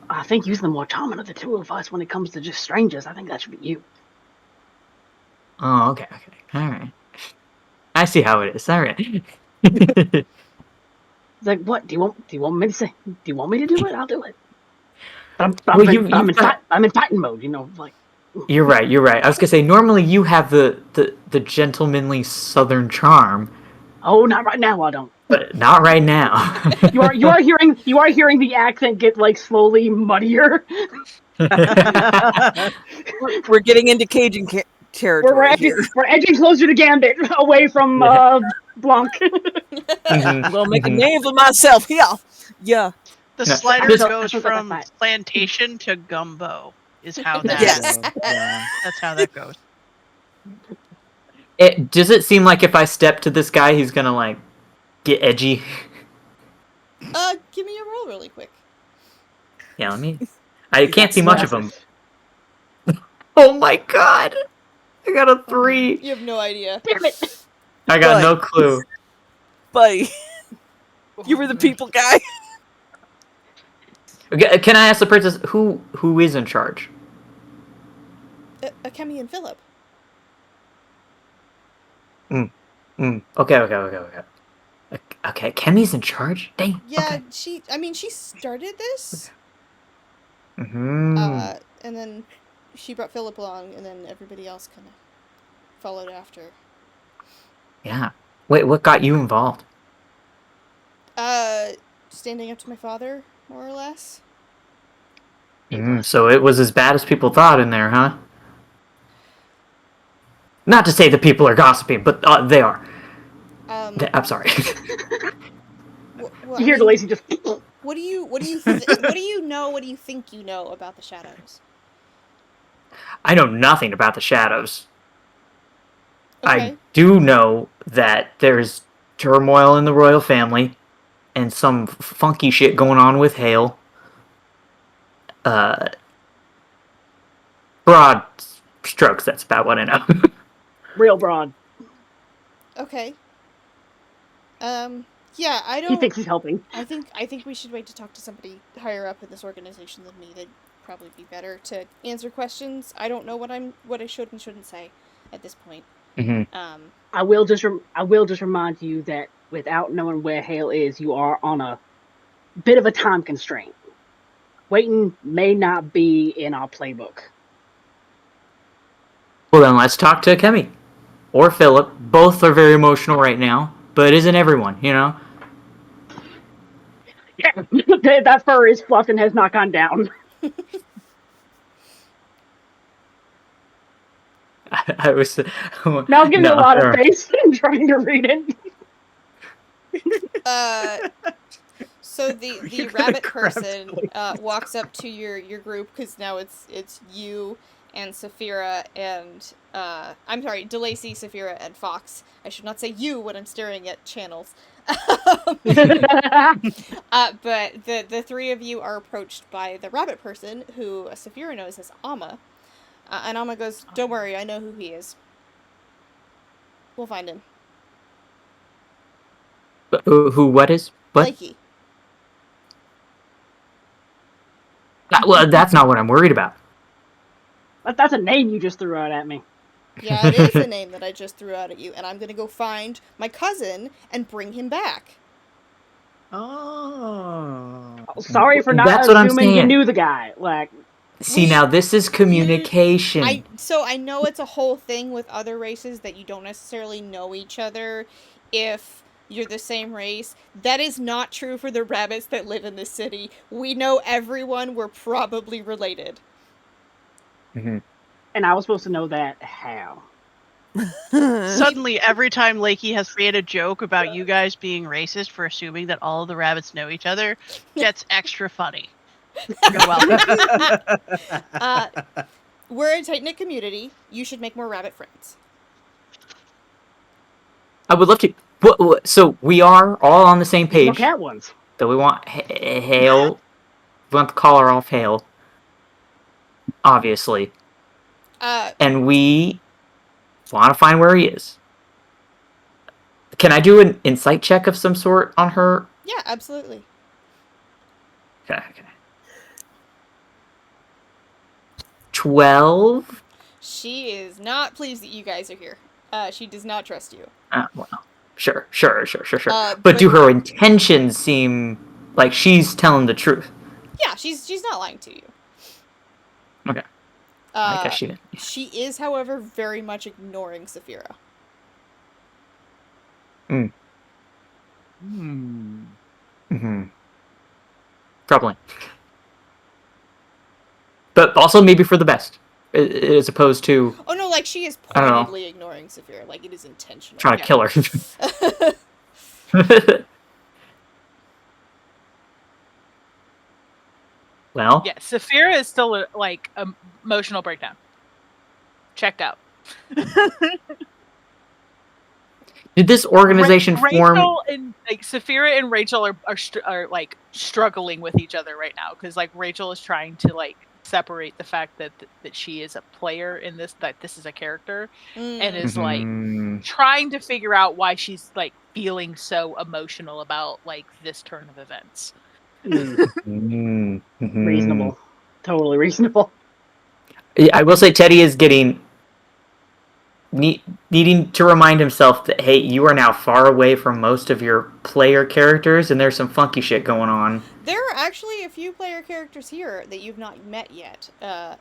I think he's the more charming of the two of us when it comes to just strangers. I think that should be you. Oh, okay. All right. I see how it is. All right. It's like, what? Do you want me to say? Do you want me to do it? I'll do it. But I'm in fighting mode, like. You're right. I was gonna say normally you have the gentlemanly southern charm. Oh, not right now. I don't. But not right now. You are hearing the accent get like slowly muddier. We're getting into Cajun territory we're edging closer to Gambit, away from Blanc. I'm gonna make a name for myself. Yeah. The slider goes from plantation to gumbo. Is how that. Yes. That's how that goes. Does it seem like if I step to this guy, he's gonna like get edgy? Give me a roll really quick. Yeah, I can't see much of him. Oh my god! I got a 3. You have no idea. Damn it! I got no clue. Buddy, you were the people guy. Can I ask the princess who is in charge? Akemi and Philip. Okay. Okay, Kemi's in charge? Dang. Yeah, okay. she started this. Mm-hmm. And then she brought Philip along, and then everybody else kind of followed after. Yeah. Wait, what got you involved? Standing up to my father, more or less. So it was as bad as people thought in there, huh? Not to say the people are gossiping, but they are. I'm sorry. You hear DeLacy just. What do you what do you know? What do you think you know about the shadows? I know nothing about the shadows. Okay. I do know that there's turmoil in the royal family and some funky shit going on with Hale. Broad strokes, that's about what I know. Real broad. Okay. Yeah, I He don't. thinks he's helping. I think we should wait to talk to somebody higher up in this organization than me. They'd probably be better to answer questions. I don't know what I should and shouldn't say at this point. Mhm. I will just remind you that without knowing where Hale is, you are on a bit of a time constraint. Waiting may not be in our playbook. Well, then let's talk to Kemi or Philip. Both are very emotional right now, but isn't everyone, you know? Yeah, that fur is fluffed and has not gone down. I was. Now I'm giving you a No, lot of sure. face and trying to read it. So the You're gonna rabbit grab person walks up to your group because now it's you and Saphira and I'm sorry, DeLacy, Saphira, and Fox. I should not say you when I'm staring at channels. But the three of you are approached by the rabbit person who Saphira knows as Amma. And Amma goes, "Don't worry, I know who he is. We'll find him." Who? What is? What? Likey. Well, that's not what I'm worried about. That's a name you just threw out at me. Yeah, it is a name that I just threw out at you, and I'm gonna go find my cousin and bring him back. Oh. Sorry for not That's what I'm assuming you saying. knew the guy. Like, See, now this is communication. I know it's a whole thing with other races that you don't necessarily know each other if you're the same race. That is not true for the rabbits that live in this city. We know everyone. We're probably related. Mhm. and I was supposed to know that how? Suddenly, every time Lakey has made a joke about you guys being racist for assuming that all of the rabbits know each other, gets extra funny. You're welcome. We're a tight-knit community. You should make more rabbit friends. I would love to. So we are all on the same There's more page cat ones. that we want Hale. We want the collar off Hale, obviously, and we want to find where he is. Can I do an insight check of some sort on her? Yeah, absolutely. Okay. 12? She is not pleased that you guys are here. She does not trust you. Well, sure. But But- do her intentions seem like she's telling the truth? Yeah, she's not lying to you. Okay. I guess she didn't. She is, however, very much ignoring Saphira. Mm-hmm. Probably. But also maybe for the best, as opposed to Oh no, like she is I don't know. pointedly ignoring Saphira. Like it is intentional. trying to kill her. Well, Yeah, Saphira is still like emotional breakdown. Checked out. did this organization form? Rachel and like Saphira and Rachel are like struggling with each other right now because like Rachel is trying to like separate the fact that she is a player in this, that this is a character, and is like trying to figure out why she's like feeling so emotional about like this turn of events. Reasonable. Totally reasonable. I will say Teddy is getting needing to remind himself that hey, you are now far away from most of your player characters, and there's some funky shit going on. There are actually a few player characters here that you've not met yet.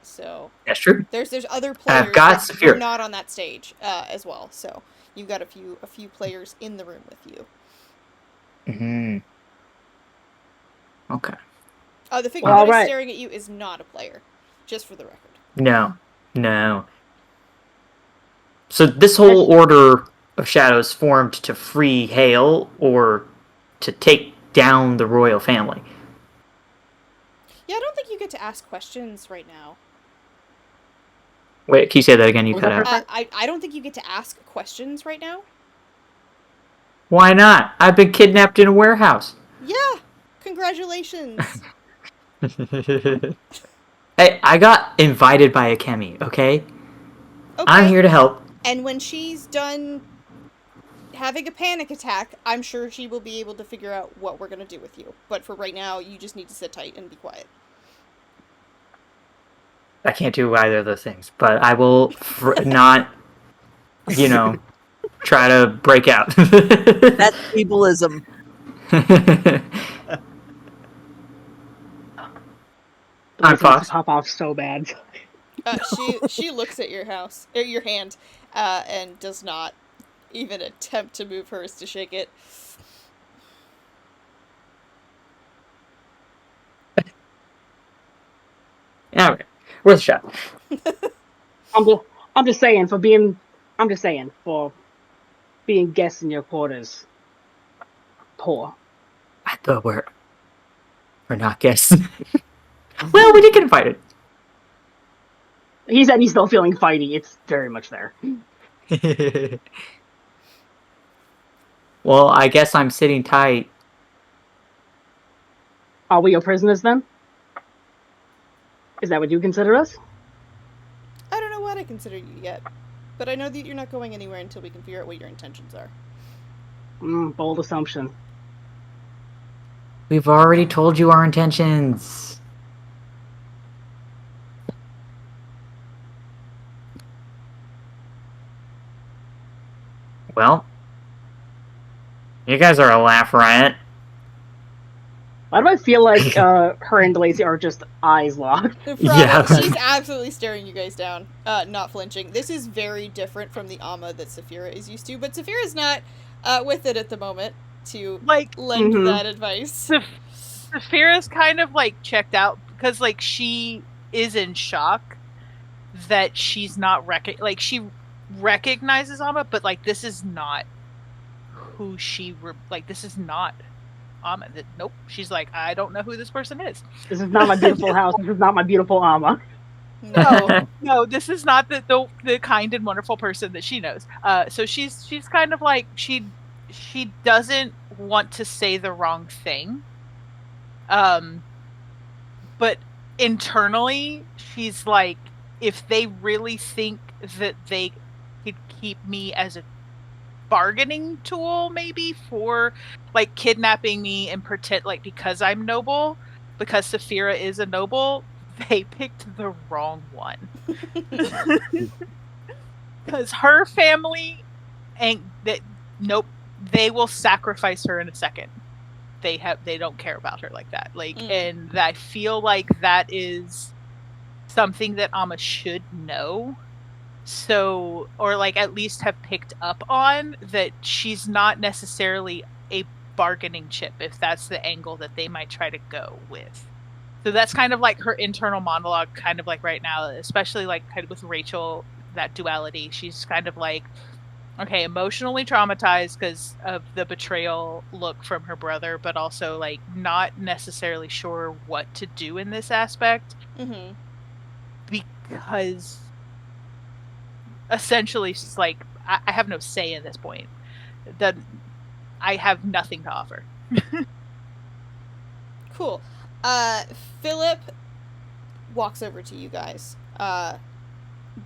So That's true. there's other players got that Saphira. are not on that stage as well. So you've got a few players in the room with you. Okay. The figure All that is right. staring at you is not a player, just for the record. No. So this whole order of shadows formed to free Hale or to take down the royal family. Yeah, I don't think you get to ask questions right now. Wait, can you say that again? You Was cut that out. first? I don't think you get to ask questions right now. Why not? I've been kidnapped in a warehouse. Yeah, congratulations. Hey, I got invited by Akemi, okay? Okay. I'm here to help. And when she's done having a panic attack, I'm sure she will be able to figure out what we're gonna do with you. But for right now, you just need to sit tight and be quiet. I can't do either of those things, but I will not, try to break out. That's feebleism. The I'm voice wants to Fox. pop off so bad. She looks at your house, or your hand, and does not even attempt to move hers to shake it. All right, worth a shot. I'm just saying for being guests in your quarters. Poor. I thought we're not guests. Well, we did get invited. He said he's still feeling fighty. It's very much there. Well, I guess I'm sitting tight. Are we your prisoners then? Is that what you consider us? I don't know what I consider you yet, but I know that you're not going anywhere until we can figure out what your intentions are. Bold assumption. We've already told you our intentions. Well, you guys are a laugh riot. Why do I feel like her and Lacey are just eyes locked? Yeah. She's absolutely staring you guys down, not flinching. This is very different from the Amma that Saphira is used to, but Saphira's not with it at the moment to lend that advice. Saphira's kind of checked out because she is in shock that she's not she recognizes Amma, but this is not who she this is not Amma. Nope. She's like, I don't know who this person is. This is not my beautiful house. This is not my beautiful Amma. No, this is not the kind and wonderful person that she knows. So she's kind of she doesn't want to say the wrong thing. But internally, she's like, if they really think that they could keep me as a bargaining tool, maybe for kidnapping me and pretend because I'm noble, because Saphira is a noble, they picked the wrong one. Because her family ain't that. Nope, they will sacrifice her in a second. They don't care about her like that. And I feel like that is something that Amma should know. So, or at least have picked up on, that she's not necessarily a bargaining chip, if that's the angle that they might try to go with. So that's kind of her internal monologue, kind of right now, especially kind of with Rachel, that duality. She's kind of okay, emotionally traumatized because of the betrayal look from her brother, but also not necessarily sure what to do in this aspect. Mm-hmm. Because essentially she's I have no say in this point. That I have nothing to offer. Cool. Philip walks over to you guys,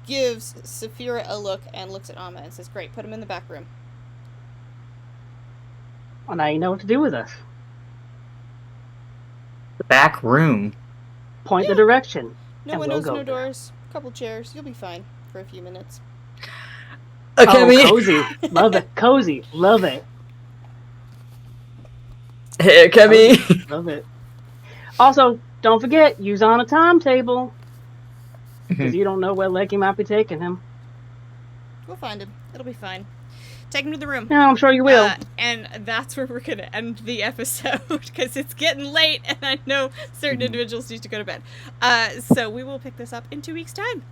gives Saphira a look and looks at Amma and says, great, put him in the back room. Well, now you know what to do with us. The back room. Point the direction. No windows, no doors, couple chairs, you'll be fine for a few minutes. Okay, cozy. Love it. Cozy. Love it. Hey, Kemi. Love it. Also, don't forget, use on a timetable. Because you don't know where Lecky might be taking him. We'll find him. It'll be fine. Take him to the room. No, I'm sure you will. And that's where we're going to end the episode, because it's getting late, and I know certain individuals need to go to bed. So we will pick this up in 2 weeks' time.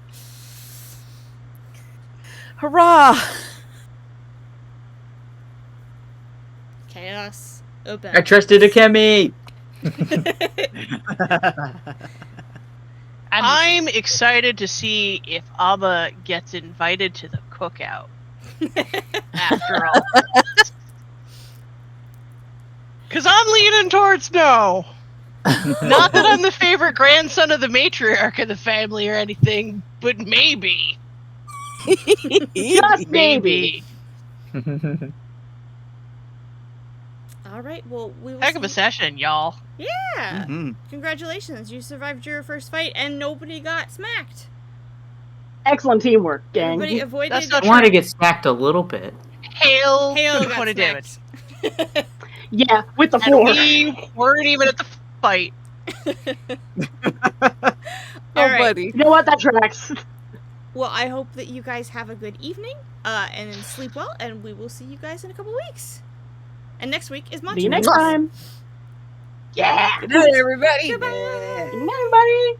Hurrah! Chaos. Obey. I trusted Akemi. I'm excited to see if Abba gets invited to the cookout after all. Because I'm leaning towards no. Not that I'm the favorite grandson of the matriarch of the family or anything, but maybe. Just maybe. All right. Well, we will Heck of a see- session, y'all. Yeah. Mhm. Congratulations. You survived your first fight and nobody got smacked. Excellent teamwork, gang. Everybody avoided. That's not I want to get smacked a little bit. Hail Hale took a got point of damage. smacked. Yeah, with the And floor. we weren't even at the fight. Oh, All right. buddy. You know what? That tracks. Well, I hope that you guys have a good evening, and sleep well, and we will see you guys in a couple weeks. And next week is Macho See you next Week. time. Yeah. Good night, everybody. Goodbye. Good night, everybody.